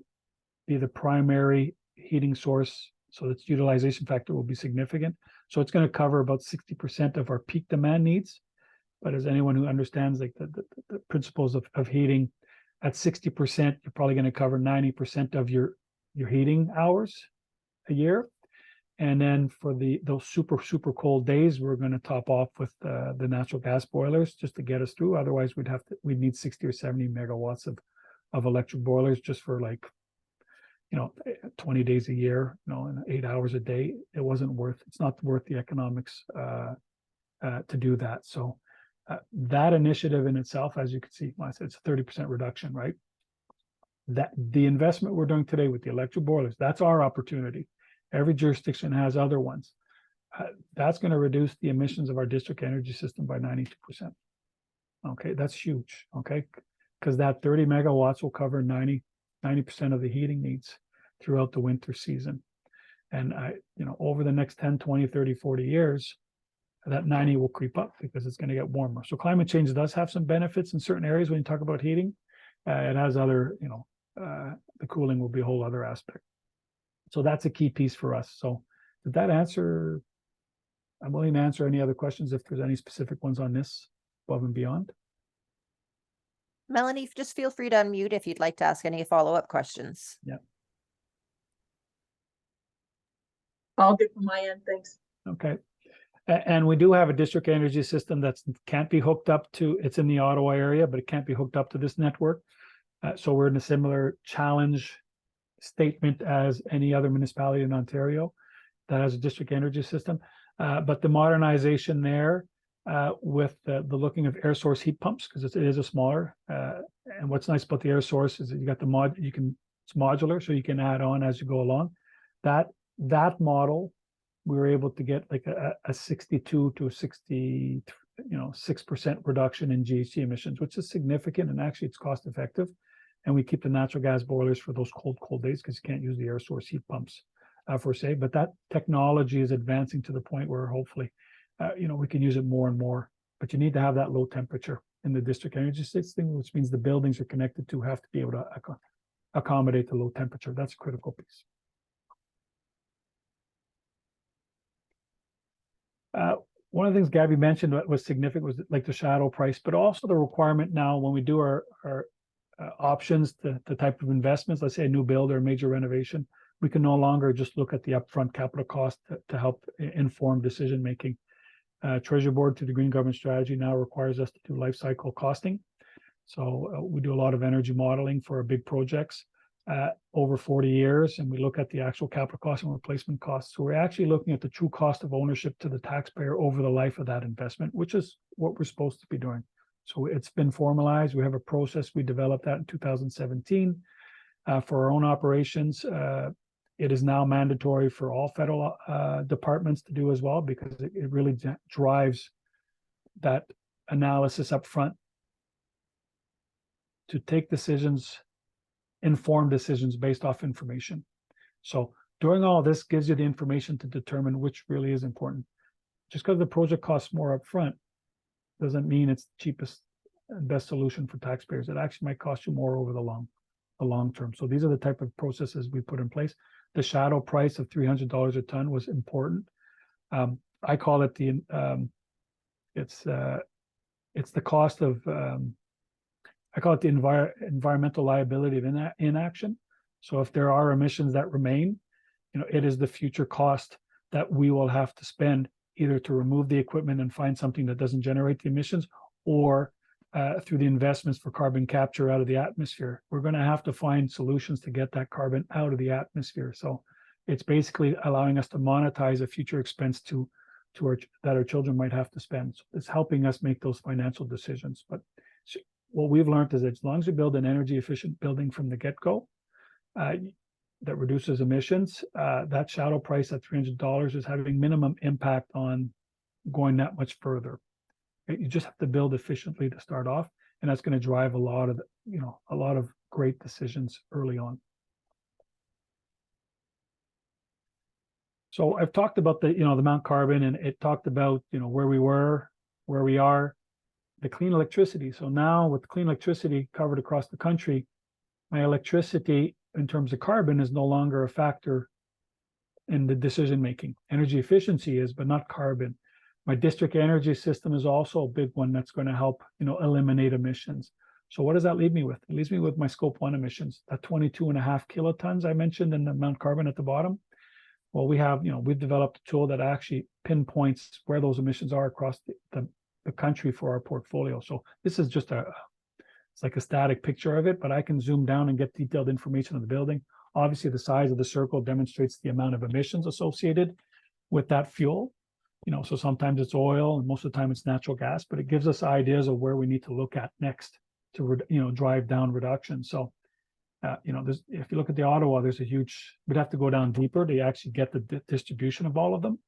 be the primary heating source. So its utilization factor will be significant. So it's going to cover about 60% of our peak demand needs. But as anyone who understands like the principles of heating, at 60%, you're probably going to cover 90% of your heating hours a year. And then for those super cold days, we're going to top off with the natural gas boilers just to get us through. Otherwise, we'd need 60 or 70 megawatts of electric boilers just for 20 days a year, and 8 hours a day. It's not worth the economics to do that. So that initiative in itself, as you can see, it's a 30% reduction, right? That the investment we're doing today with the electric boilers, that's our opportunity. Every jurisdiction has other ones. That's going to reduce the emissions of our district energy system by 92%. Okay, that's huge. Okay, because that 30 megawatts will cover 90% of the heating needs throughout the winter season. And over the next 10, 20, 30, 40 years, that 90 will creep up because it's going to get warmer. So climate change does have some benefits in certain areas when you talk about heating. It has other, the cooling will be a whole other aspect. So that's a key piece for us. So did that answer? I'm willing to answer any other questions if there's any specific ones on this above and beyond. Melanie, just feel free to unmute if you'd like to ask any follow-up questions. Yeah. All good from my end, thanks. Okay. And we do have a district energy system that can't be hooked up to, it's in the Ottawa area, but it can't be hooked up to this network. So we're in a similar challenge statement as any other municipality in Ontario that has a district energy system. But the modernization there with the looking of air source heat pumps, because it is a smaller, and what's nice about the air source is that you got it's modular, so you can add on as you go along. That model, we were able to get like a 62 to 6% reduction in GHG emissions, which is significant, and actually it's cost effective. And we keep the natural gas boilers for those cold days because you can't use the air source heat pumps per se. But that technology is advancing to the point where hopefully, we can use it more and more. But you need to have that low temperature in the district energy system, which means the buildings you're connected to have to be able to accommodate the low temperature. That's a critical piece. One of the things Gabby mentioned that was significant was like the shadow price, but also the requirement now when we do our options, the type of investments, let's say a new build or a major renovation, we can no longer just look at the upfront capital cost to help inform decision making. Treasury Board through the Green Government Strategy now requires us to do life cycle costing. So we do a lot of energy modeling for our big projects over 40 years, and we look at the actual capital cost and replacement costs. So we're actually looking at the true cost of ownership to the taxpayer over the life of that investment, which is what we're supposed to be doing. So it's been formalized. We have a process. We developed that in 2017 for our own operations. It is now mandatory for all federal departments to do as well, because it really drives that analysis up front to take decisions, informed decisions based off information. So doing all this gives you the information to determine which really is important. Just because the project costs more up front doesn't mean it's the cheapest and best solution for taxpayers. It actually might cost you more over the long term. So these are the type of processes we put in place. The shadow price of $300 a ton was important. I call it it's the cost of I call it the environmental liability of inaction. So if there are emissions that remain, it is the future cost that we will have to spend either to remove the equipment and find something that doesn't generate the emissions, or through the investments for carbon capture out of the atmosphere. We're going to have to find solutions to get that carbon out of the atmosphere. So it's basically allowing us to monetize a future expense that our children might have to spend. So it's helping us make those financial decisions. But what we've learned is that as long as you build an energy efficient building from the get-go, that reduces emissions, that shadow price at $300 is having minimum impact on going that much further. Right? You just have to build efficiently to start off, and that's going to drive a lot of great decisions early on. So I've talked about the Mount Carbon, and it talked about where we were, where we are, the clean electricity. So now with clean electricity covered across the country, my electricity in terms of carbon is no longer a factor in the decision making. Energy efficiency is, but not carbon. My district energy system is also a big one that's going to help eliminate emissions. So what does that leave me with? It leaves me with my scope 1 emissions, that 22.5 kilotons I mentioned in the Mount Carbon at the bottom. Well, we've developed a tool that actually pinpoints where those emissions are across the country for our portfolio. So this is just it's like a static picture of it, but I can zoom down and get detailed information of the building. Obviously, the size of the circle demonstrates the amount of emissions associated with that fuel. So sometimes it's oil, and most of the time it's natural gas, but it gives us ideas of where we need to look at next to drive down reduction. So if you look at the Ottawa, there's we'd have to go down deeper to actually get the distribution of all of them.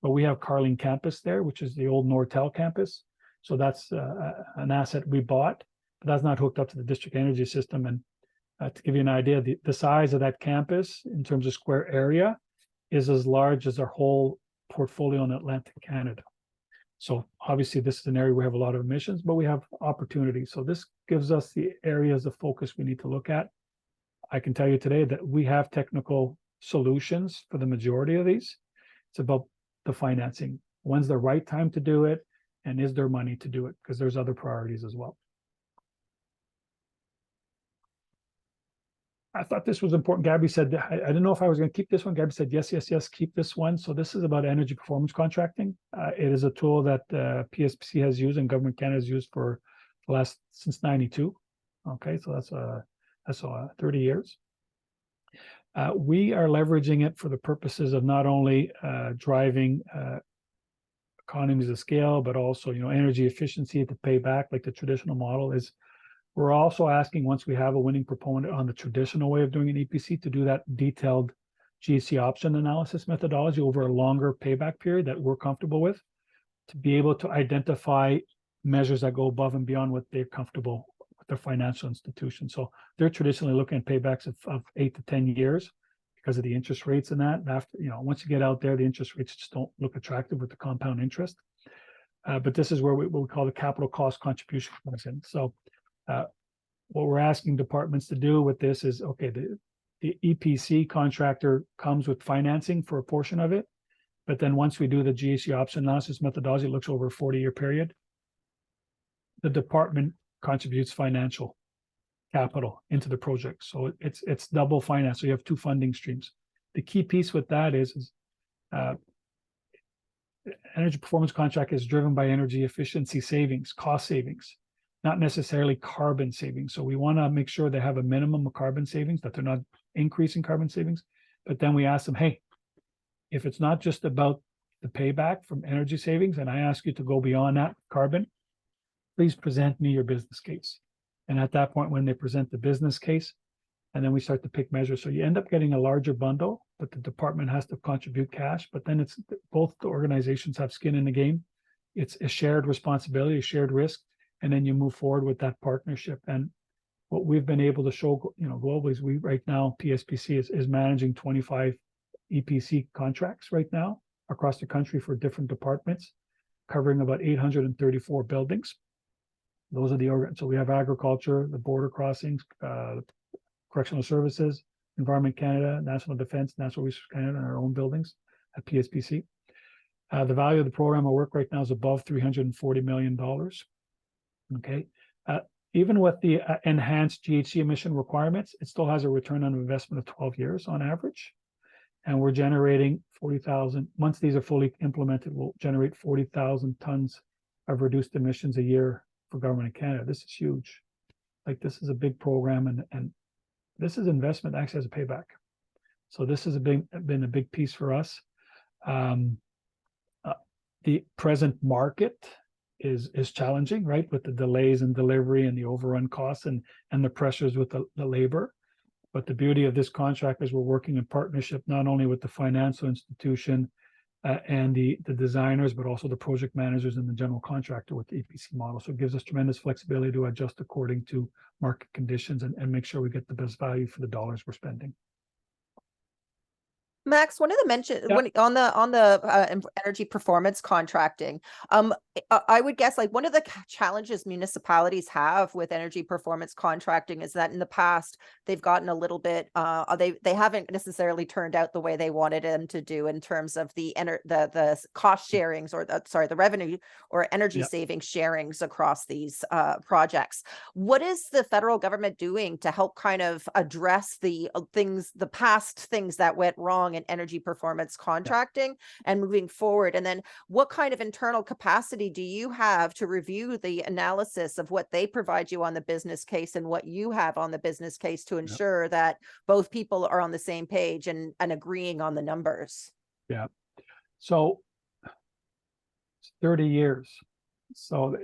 But we have Carling campus there, which is the old Nortel campus. So that's an asset we bought, but that's not hooked up to the district energy system. And to give you an idea, the size of that campus in terms of square area is as large as our whole portfolio in Atlantic Canada. So obviously this is an area where we have a lot of emissions, but we have opportunities. So this gives us the areas of focus we need to look at. I can tell you today that we have technical solutions for the majority of these. It's about the financing. When's the right time to do it? And is there money to do it? Because there's other priorities as well. I thought this was important. Gabby said, I didn't know if I was going to keep this one. Gabby said, yes, keep this one. So this is about energy performance contracting. It is a tool that PSPC has used and Government Canada has used for since 92. Okay, so that's 30 years. We are leveraging it for the purposes of not only driving economies of scale, but also energy efficiency to pay back like the traditional model is. We're also asking, once we have a winning proponent on the traditional way of doing an EPC, to do that detailed GC option analysis methodology over a longer payback period that we're comfortable with, to be able to identify measures that go above and beyond what they're comfortable with their financial institution. So they're traditionally looking at paybacks of 8 to 10 years because of the interest rates and that. After, once you get out there, the interest rates just don't look attractive with the compound interest. But this is where what we call the capital cost contribution comes in. So what we're asking departments to do with this is, okay, the EPC contractor comes with financing for a portion of it, but then once we do the GAC option analysis methodology, it looks over a 40-year period. The department contributes financial capital into the project, so it's double finance. So you have two funding streams. The key piece with that is energy performance contract is driven by energy efficiency savings, cost savings, not necessarily carbon savings. So we want to make sure they have a minimum of carbon savings, that they're not increasing carbon savings. But then we ask them, hey, if it's not just about the payback from energy savings, and I ask you to go beyond that carbon, please present me your business case. And at that point, when they present the business case, and then we start to pick measures. So you end up getting a larger bundle, but the department has to contribute cash. But then it's both the organizations have skin in the game. It's a shared responsibility, a shared risk. And then you move forward with that partnership. And what we've been able to show, globally is we right now, PSPC is managing 25 EPC contracts right now across the country for different departments, covering about 834 buildings. Those are so we have agriculture, the border crossings, correctional services, Environment Canada, National Defense, Natural Resources Canada, and our own buildings at PSPC. The value of the program of work right now is above $340 million. Okay, even with the enhanced GHG emission requirements, it still has a return on investment of 12 years on average. And we're generating 40,000, once these are fully implemented, we'll generate 40,000 tons of reduced emissions a year for Government of Canada. This is huge. Like, this is a big program, and this is investment that actually has a payback. So this has been a big piece for us. The present market is challenging, right, with the delays in delivery and the overrun costs and the pressures with the labor. But the beauty of this contract is we're working in partnership not only with the financial institution and the designers, but also the project managers and the general contractor with the EPC model. So it gives us tremendous flexibility to adjust according to market conditions and make sure we get the best value for the dollars we're spending. Max, one of the mention Yeah. when on the energy performance contracting, I would guess like one of the challenges municipalities have with energy performance contracting is that in the past they've gotten a little bit they haven't necessarily turned out the way they wanted them to do in terms of the cost sharings or the revenue or energy saving sharings across these projects. What is the federal government doing to help kind of address the past things that went wrong in energy performance contracting and moving forward? And then what kind of internal capacity do you have to review the analysis of what they provide you on the business case and what you have on the business case to ensure that both people are on the same page and agreeing on the numbers? Yeah. So it's 30 years. So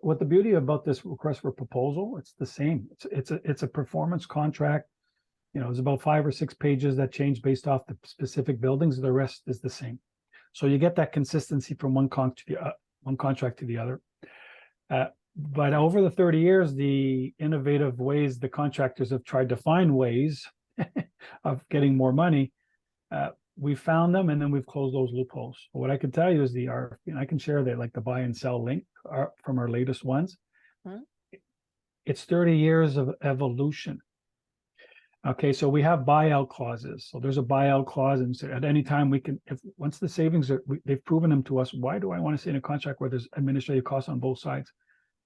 what the beauty about this request for proposal, it's the same. It's a performance contract. It's about 5 or 6 pages that change based off the specific buildings. The rest is the same. So you get that consistency from one contract to the other. But over the 30 years, the innovative ways the contractors have tried to find ways of getting more money, we found them and then we've closed those loopholes. But what I can tell you is I can share that like the buy and sell link from our latest ones. It's 30 years of evolution. Okay, so we have buyout clauses. So there's a buyout clause, and so at any time we can, once the savings they've proven them to us. Why do I want to stay in a contract where there's administrative costs on both sides?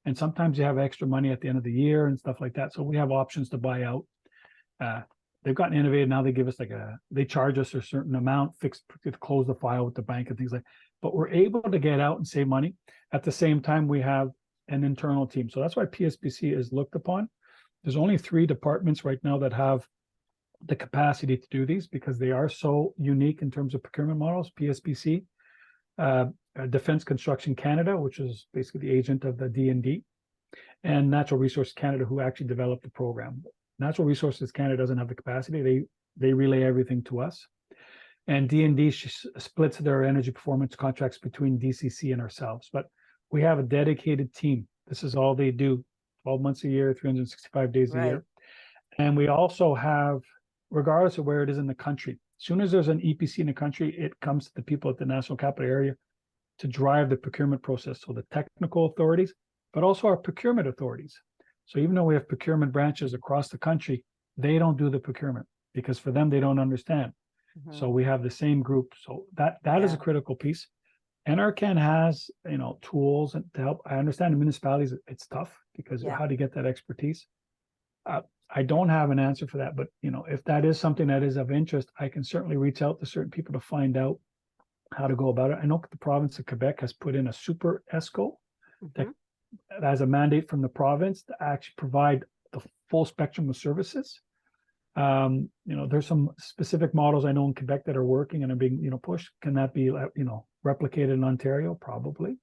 And sometimes you have extra money at the end of the year and stuff like that. So we have options to buy out. They've gotten innovative now. They give us they charge us a certain amount fixed to close the file with the bank and things like. But we're able to get out and save money. At the same time, we have an internal team. So that's why PSPC is looked upon. There's only 3 departments right now that have the capacity to do these because they are so unique in terms of procurement models. PSPC, Defense Construction Canada, which is basically the agent of the D&D, and Natural Resources Canada, who actually developed the program. Natural Resources Canada doesn't have the capacity. They relay everything to us. And D&D splits their energy performance contracts between DCC and ourselves. But we have a dedicated team. This is all they do. 12 months a year, 365 days a year. And we also have, regardless of where it is in the country, as soon as there's an EPC in the country, it comes to the people at the National Capital Area to drive the procurement process. So the technical authorities, but also our procurement authorities. So even though we have procurement branches across the country, they don't do the procurement because for them, they don't understand. So we have the same group. So that is a critical piece. NRCan has, tools to help. I understand the municipalities, it's tough because how to get that expertise. I don't have an answer for that, but if that is something that is of interest, I can certainly reach out to certain people to find out how to go about it. I know the province of Quebec has put in a super ESCO that has a mandate from the province to actually provide the full spectrum of services. There's some specific models I know in Quebec that are working and are being, pushed. Can that be, replicated in Ontario? Probably.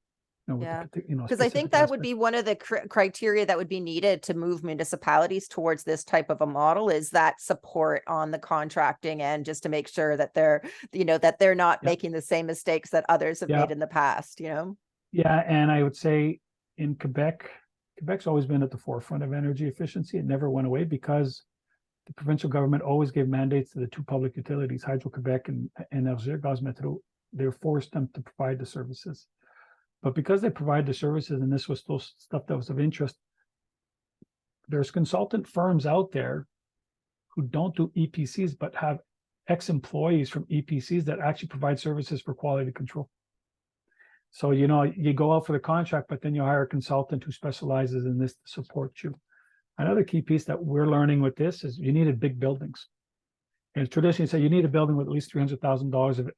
Because I think that would be one of the criteria that would be needed to move municipalities towards this type of a model is that support on the contracting end, just to make sure that they're not making the same mistakes that others have made in the past, Yeah, and I would say in Quebec's always been at the forefront of energy efficiency. It never went away because the provincial government always gave mandates to the 2 public utilities, Hydro-Quebec and Gaz Metro. They forced them to provide the services. But because they provide the services, and this was still stuff that was of interest, there's consultant firms out there who don't do EPCs, but have ex-employees from EPCs that actually provide services for quality control. So, you go out for the contract, but then you hire a consultant who specializes in this to support you. Another key piece that we're learning with this is you needed big buildings. And traditionally, you need a building with at least $300,000 of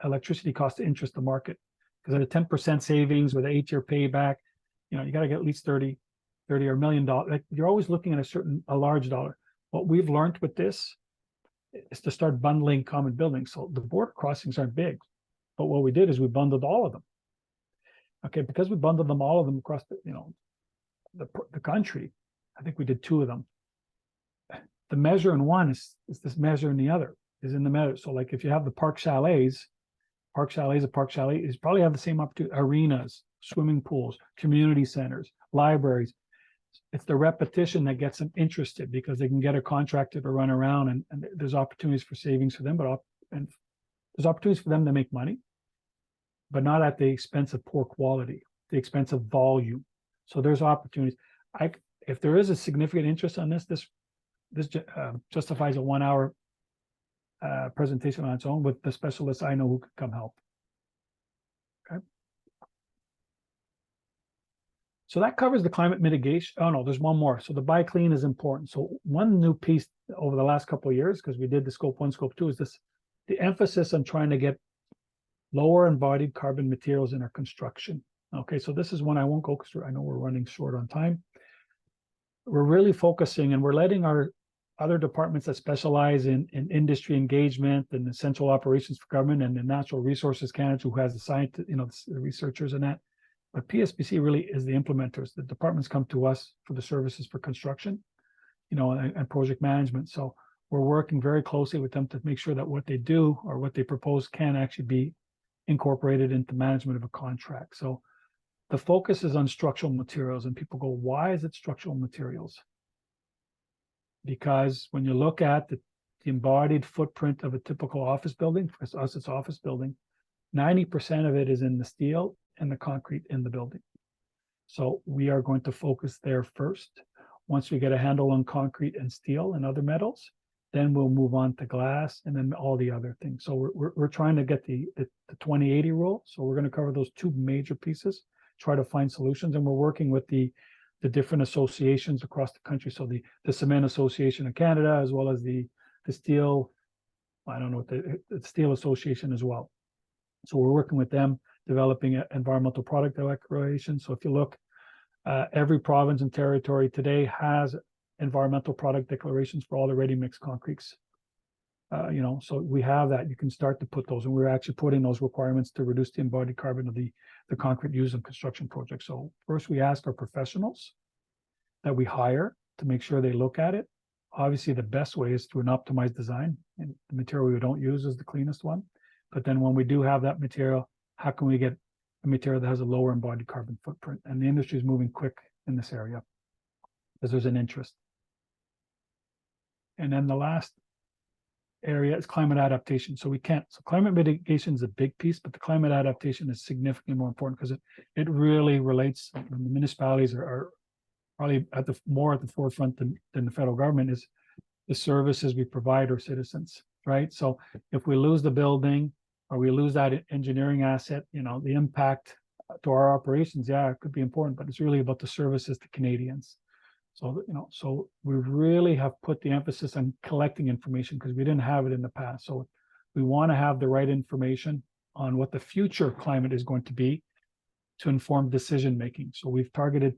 electricity cost to interest the market. Because at a 10% savings with an 8-year payback, you got to get at least 30 or $1 million. Like you're always looking at a large dollar. What we've learned with this is to start bundling common buildings. So the border crossings aren't big, but what we did is we bundled all of them. Okay, because we bundled all of them across the country. I think we did 2 of them. the measure in one is this measure in the other, is in the measure. So like if you have the park chalets, a park chalet is probably have the same opportunity, arenas, swimming pools, community centers, libraries. It's the repetition that gets them interested because they can get a contractor to run around, and there's opportunities for savings for them, and there's opportunities for them to make money, but not at the expense of poor quality, the expense of volume. So there's opportunities. If there is a significant interest on this justifies a 1 hour presentation on its own with the specialists I know who could come help. Okay. So that covers the climate mitigation. Oh no, there's one more. So the buy clean is important. So one new piece over the last couple of years, because we did the scope 1, scope 2, is the emphasis on trying to get lower embodied carbon materials in our construction. Okay, so this is one I won't go through. I know we're running short on time. We're really focusing, and we're letting our other departments that specialize in industry engagement and the central operations for government and the natural resources Canada, who has the scientists, the researchers and that. But PSPC really is the implementers. The departments come to us for the services for construction, and project management. So we're working very closely with them to make sure that what they do or what they propose can actually be incorporated into management of a contract. So the focus is on structural materials, and people go, why is it structural materials? Because when you look at the embodied footprint of a typical office building, for us, it's office building, 90% of it is in the steel and the concrete in the building. So we are going to focus there first. Once we get a handle on concrete and steel and other metals, then we'll move on to glass and then all the other things. So we're trying to get the 20/80 rule. So we're going to cover those two major pieces, try to find solutions, and we're working with the different associations across the country. So the Cement Association of Canada, as well as the Steel, I don't know, the Steel Association as well. So we're working with them, developing environmental product declaration. So if you look, every province and territory today has environmental product declarations for all the ready-mix concretes. So we have that. You can start to put those, and we're actually putting those requirements to reduce the embodied carbon of the concrete used in construction projects. So first we ask our professionals that we hire to make sure they look at it. Obviously, the best way is through an optimized design, and the material we don't use is the cleanest one. But then when we do have that material, how can we get a material that has a lower embodied carbon footprint? And the industry is moving quick in this area because there's an interest. And then the last area is climate adaptation. So climate mitigation is a big piece, but the climate adaptation is significantly more important because it really relates. The municipalities are probably more at the forefront than the federal government, is the services we provide our citizens, right? So if we lose the building or we lose that engineering asset, the impact to our operations, yeah, it could be important, but it's really about the services to Canadians. So, so we really have put the emphasis on collecting information because we didn't have it in the past. So we want to have the right information on what the future climate is going to be to inform decision-making. So we've targeted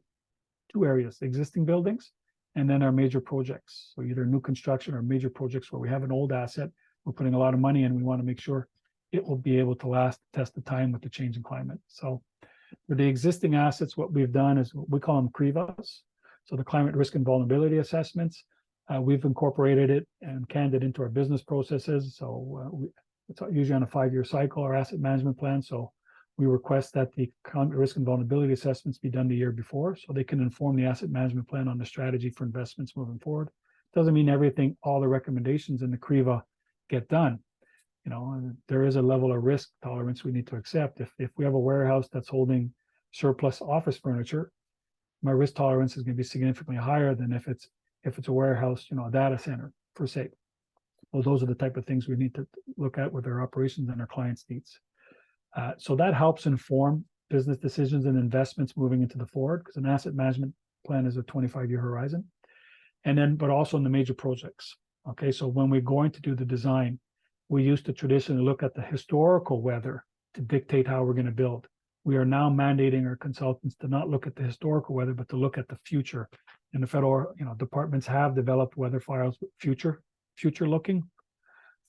two areas: existing buildings and then our major projects. So either new construction or major projects where we have an old asset, we're putting a lot of money in, we want to make sure it will be able to last the test of time with the change in climate. So for the existing assets, what we've done is we call them CREVAs. So the climate risk and vulnerability assessments, we've incorporated it and canned it into our business processes. So it's usually on a 5-year cycle, our asset management plan. So we request that the climate risk and vulnerability assessments be done the year before, so they can inform the asset management plan on the strategy for investments moving forward. Doesn't mean all the recommendations in the CREVA get done. There is a level of risk tolerance we need to accept. If we have a warehouse that's holding surplus office furniture, my risk tolerance is going to be significantly higher than if it's a warehouse, a data center per se. Well, those are the type of things we need to look at with our operations and our clients' needs. So that helps inform business decisions and investments moving into the forward, because an asset management plan is a 25-year horizon. And then, but also in the major projects. Okay, so when we're going to do the design, we used to traditionally look at the historical weather to dictate how we're going to build. We are now mandating our consultants to not look at the historical weather, but to look at the future. And the federal, departments have developed weather files, future-looking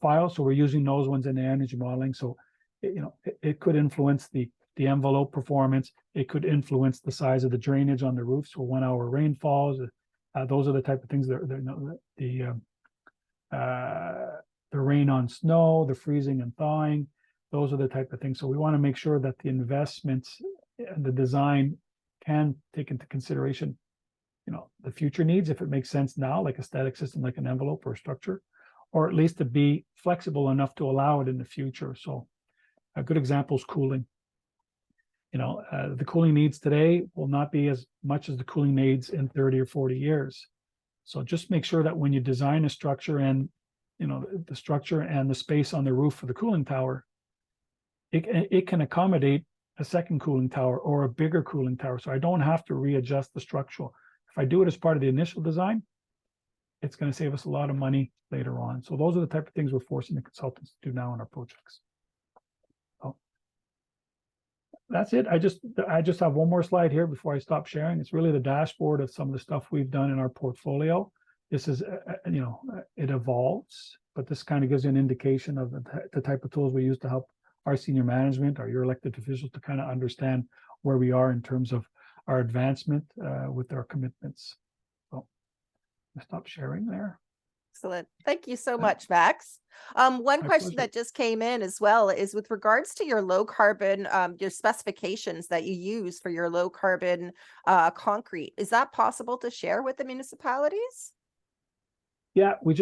files. So we're using those ones in the energy modeling. So, it could influence the envelope performance. It could influence the size of the drainage on the roof. So 1 hour rainfalls. Those are the type of things that the the rain on snow, the freezing and thawing. Those are the type of things. So we want to make sure that the investments and the design can take into consideration, the future needs, if it makes sense now, like a static system, like an envelope or a structure, or at least to be flexible enough to allow it in the future. So a good example is cooling. The cooling needs today will not be as much as the cooling needs in 30 or 40 years. So just make sure that when you design a structure and, the structure and the space on the roof for the cooling tower, it can accommodate a second cooling tower or a bigger cooling tower. So I don't have to readjust the structural. If I do it as part of the initial design, it's going to save us a lot of money later on. So those are the type of things we're forcing the consultants to do now in our projects. So that's it. I just have one more slide here before I stop sharing. It's really the dashboard of some of the stuff we've done in our portfolio. This is, it evolves, but this kind of gives you an indication of the type of tools we use to help our senior management or your elected officials to kind of understand where we are in terms of our advancement with our commitments. So I'll stop sharing there. Excellent. Thank you so much, Max. One My question pleasure. that just came in as well is with regards to your low carbon, your specifications that you use for your low carbon concrete. Is that possible to share with the municipalities? Yeah, we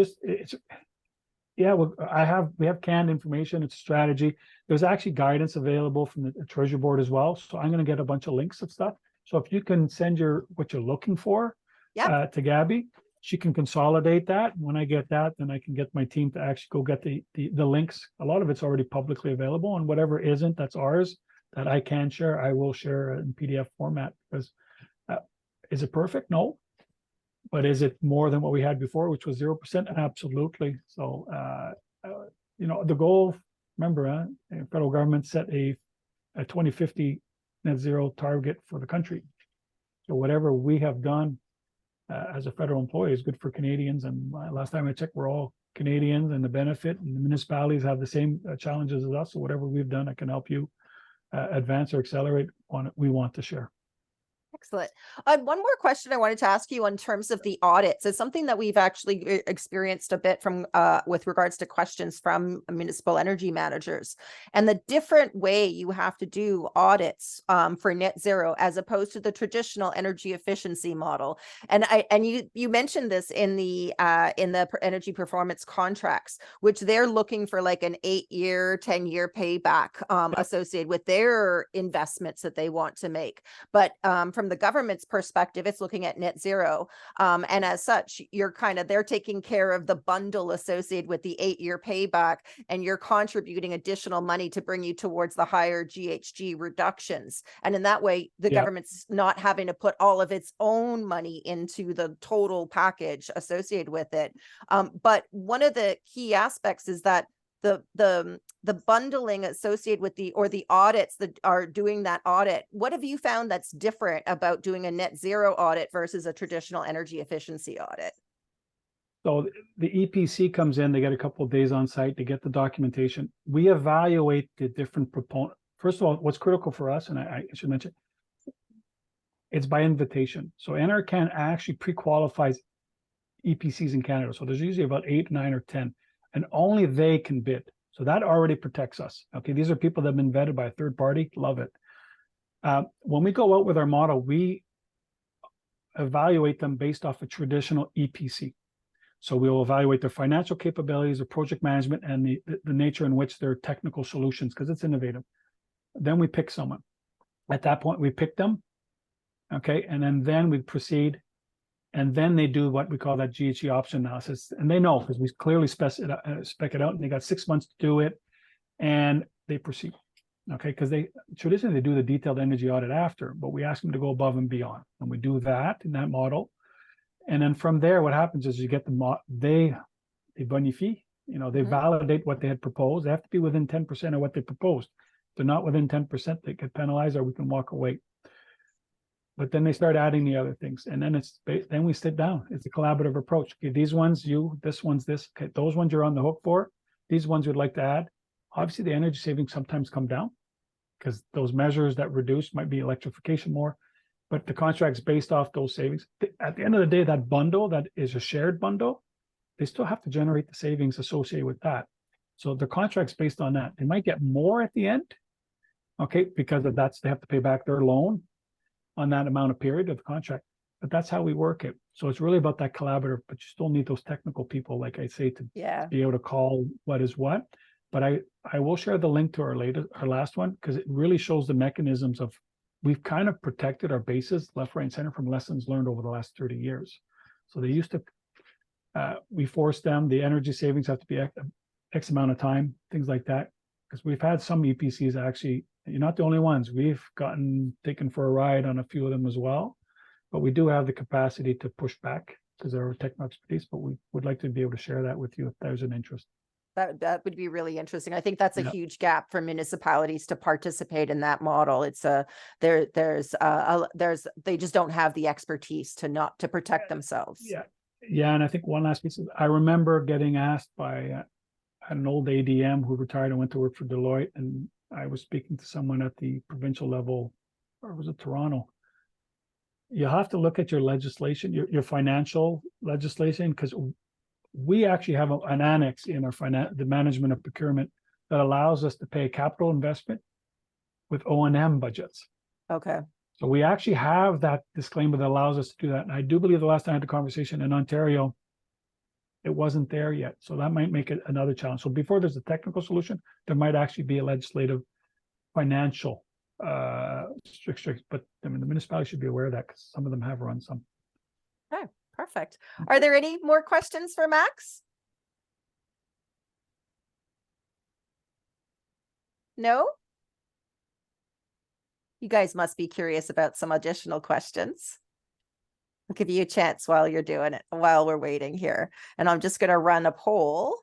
have canned information. It's a strategy. There's actually guidance available from the Treasury Board as well. So I'm going to get a bunch of links of stuff. So if you can send what you're looking for to Gabby, she can consolidate that. When I get that, then I can get my team to actually go get the links. A lot of it's already publicly available, and whatever isn't, that's ours that I can share. I will share in PDF format. Because is it perfect? No. But is it more than what we had before, which was 0%? Absolutely. So, the goal, remember, the federal government set a 2050 net zero target for the country. So whatever we have done as a federal employee is good for Canadians. And last time I checked, we're all Canadians, and the benefit, and the municipalities have the same challenges as us. So whatever we've done, I can help you advance or accelerate on it. We want to share. Excellent. One more question I wanted to ask you in terms of the audits. It's something that we've actually experienced a bit from with regards to questions from municipal energy managers, and the different way you have to do audits for net zero as opposed to the traditional energy efficiency model. And you mentioned this in the energy performance contracts, which they're looking for like an 8-year, 10-year payback associated with their investments that they want to make. But from the government's perspective, it's looking at net zero. And as such, they're taking care of the bundle associated with the 8-year payback, and you're contributing additional money to bring you towards the higher GHG reductions. And in that way, the government's not having to put all of its own money into the total package associated with it. But one of the key aspects is that the bundling associated with the audits that are doing that audit, what have you found that's different about doing a net zero audit versus a traditional energy efficiency audit? So the EPC comes in, they get a couple of days on site to get the documentation. We evaluate the different proponents. First of all, what's critical for us, and I should mention, it's by invitation. So NRCan actually pre-qualifies EPCs in Canada. So there's usually about 8, 9, or 10. And only they can bid. So that already protects us. Okay, these are people that have been vetted by a third party. Love it. When we go out with our model, we evaluate them based off a traditional EPC. So we'll evaluate their financial capabilities, their project management, and the nature in which their technical solutions, because it's innovative. Then we pick someone. At that point, we pick them. Okay, and then we proceed. And then they do what we call that GHG option analysis. And they know, because we clearly spec it out, and they got 6 months to do it, and they proceed. Okay, because traditionally they do the detailed energy audit after, but we ask them to go above and beyond. And we do that in that model. And then from there, what happens is you get they bonify, they validate what they had proposed. They have to be within 10% of what they proposed. If they're not within 10%, they get penalized, or we can walk away. But then they start adding the other things, and then we sit down. It's a collaborative approach. Okay, these ones, this one's this. Okay, those ones you're on the hook for. These ones we'd like to add. Obviously, the energy savings sometimes come down because those measures that reduce might be electrification more, but the contract's based off those savings. At the end of the day, that bundle that is a shared bundle they still have to generate the savings associated with that. So the contract's based on that. They might get more at the end, okay, because of that's, they have to pay back their loan on that amount of period of the contract. But that's how we work it. So it's really about that collaborative, but you still need those technical people, like I say, to Yeah. be able to call what is what. But I will share the link to our last one, because it really shows the mechanisms of, we've kind of protected our bases left, right, and center from lessons learned over the last 30 years. So they used to, we forced them, the energy savings have to be X amount of time, things like that. Because we've had some EPCs actually, you're not the only ones. We've gotten taken for a ride on a few of them as well. But we do have the capacity to push back because of our technical expertise, but we would like to be able to share that with you if there's an interest. That would be really interesting. I think that's a Yeah. huge gap for municipalities to participate in that model. It's they just don't have the expertise to protect themselves. Yeah. Yeah. And I think one last piece is, I remember getting asked by an old ADM who retired and went to work for Deloitte. And I was speaking to someone at the provincial level, or was it Toronto? You have to look at your legislation, your financial legislation, because we actually have an annex in our the management of procurement that allows us to pay capital investment with O&M budgets. Okay. So we actually have that disclaimer that allows us to do that. And I do believe the last time I had the conversation in Ontario, it wasn't there yet. So that might make it another challenge. So before there's a technical solution, there might actually be a legislative financial strict, but I mean, the municipality should be aware of that because some of them have run some. Okay, perfect. Are there any more questions for Max? No? You guys must be curious about some additional questions. I'll give you a chance while you're doing it, while we're waiting here. And I'm just going to run a poll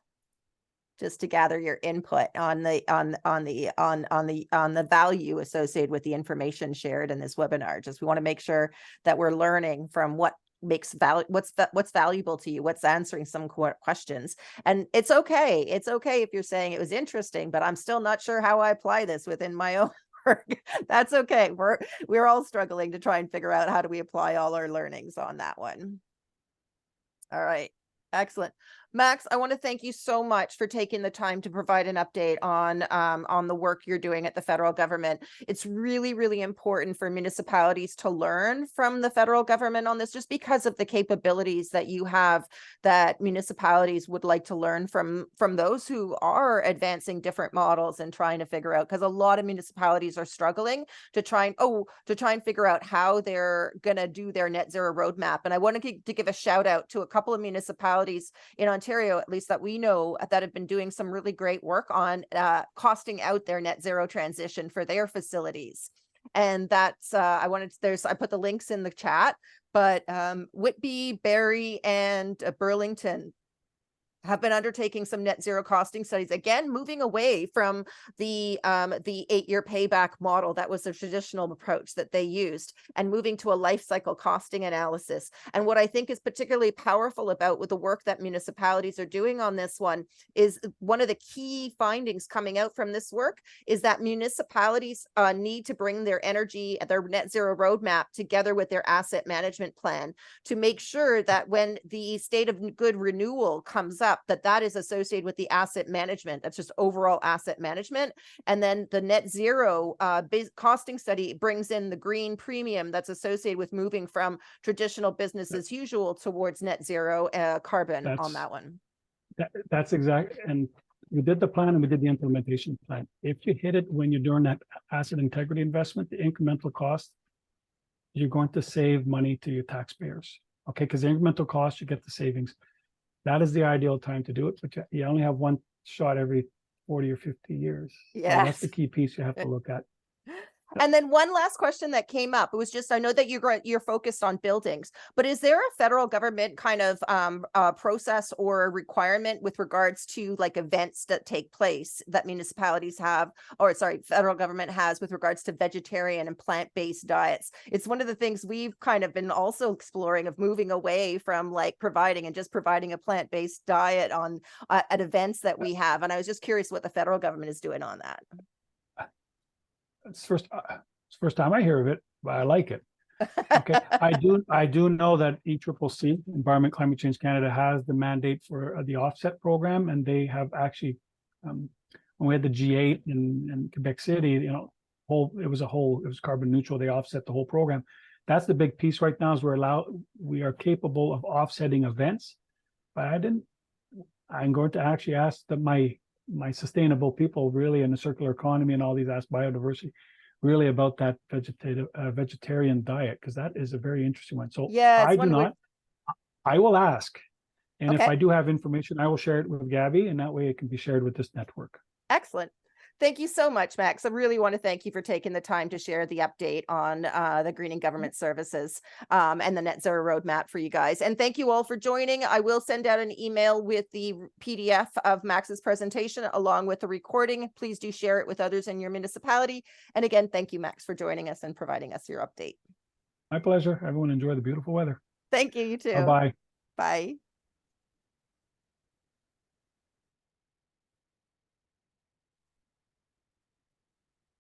just to gather your input on the value associated with the information shared in this webinar. Just we want to make sure that we're learning from what makes what's valuable to you, what's answering some questions. And it's okay if you're saying it was interesting, but I'm still not sure how I apply this within my own work. That's okay. We're all struggling to try and figure out how do we apply all our learnings on that one. All right. Excellent. Max, I want to thank you so much for taking the time to provide an update on the work you're doing at the federal government. It's really, really important for municipalities to learn from the federal government on this, just because of the capabilities that you have that municipalities would like to learn from those who are advancing different models and trying to figure out, because a lot of municipalities are struggling to try and figure out how they're going to do their net zero roadmap. And I want to give a shout out to a couple of municipalities in Ontario, at least that we know, that have been doing some really great work on costing out their net zero transition for their facilities. And that's I put the links in the chat, but Whitby, Barrie, and Burlington have been undertaking some net zero costing studies, again, moving away from the 8-year payback model that was the traditional approach that they used, and moving to a life cycle costing analysis. And what I think is particularly powerful about with the work that municipalities are doing on this one is one of the key findings coming out from this work is that municipalities need to bring their energy, their net zero roadmap together with their asset management plan to make sure that when the state of good renewal comes up, that is associated with the asset management. That's just overall asset management. And then the net zero costing study brings in the green premium that's associated with moving from traditional business as usual towards net zero carbon on that one. That's exactly. And we did the plan and we did the implementation plan. If you hit it when you're doing that asset integrity investment, the incremental cost, you're going to save money to your taxpayers. Okay, because the incremental cost, you get the savings. That is the ideal time to do it, but you only have one shot every 40 or 50 years. Yes. So that's the key piece you have to look at. And then one last question that came up, it was just, I know that you're focused on buildings, but is there a federal government kind of process or requirement with regards to like events that take place that municipalities have, or sorry, federal government has with regards to vegetarian and plant-based diets? It's one of the things we've kind of been also exploring, of moving away from like providing a plant-based diet on at events that we have. And I was just curious what the federal government is doing on that. It's first time I hear of it, but I like it. Okay, I do know that ECCC, Environment Climate Change Canada, has the mandate for the offset program, and they have actually, when we had the G8 in Quebec City, you know, it was carbon neutral. They offset the whole program. That's the big piece right now is we are capable of offsetting events, but I'm going to actually ask my sustainable people really in the circular economy and all these ask biodiversity really about that vegetarian diet, because that is a very interesting one. So Yeah, it's I one do we- not, I will ask. And if Okay. I do have information, I will share it with Gabby, and that way it can be shared with this network. Excellent. Thank you so much, Max. I really want to thank you for taking the time to share the update on the Greening Government Services and the Net Zero Roadmap for you guys. And thank you all for joining. I will send out an email with the PDF of Max's presentation along with the recording. Please do share it with others in your municipality. And again, thank you, Max, for joining us and providing us your update. My pleasure. Everyone enjoy the beautiful weather. Thank you, you too. Bye-bye. Bye.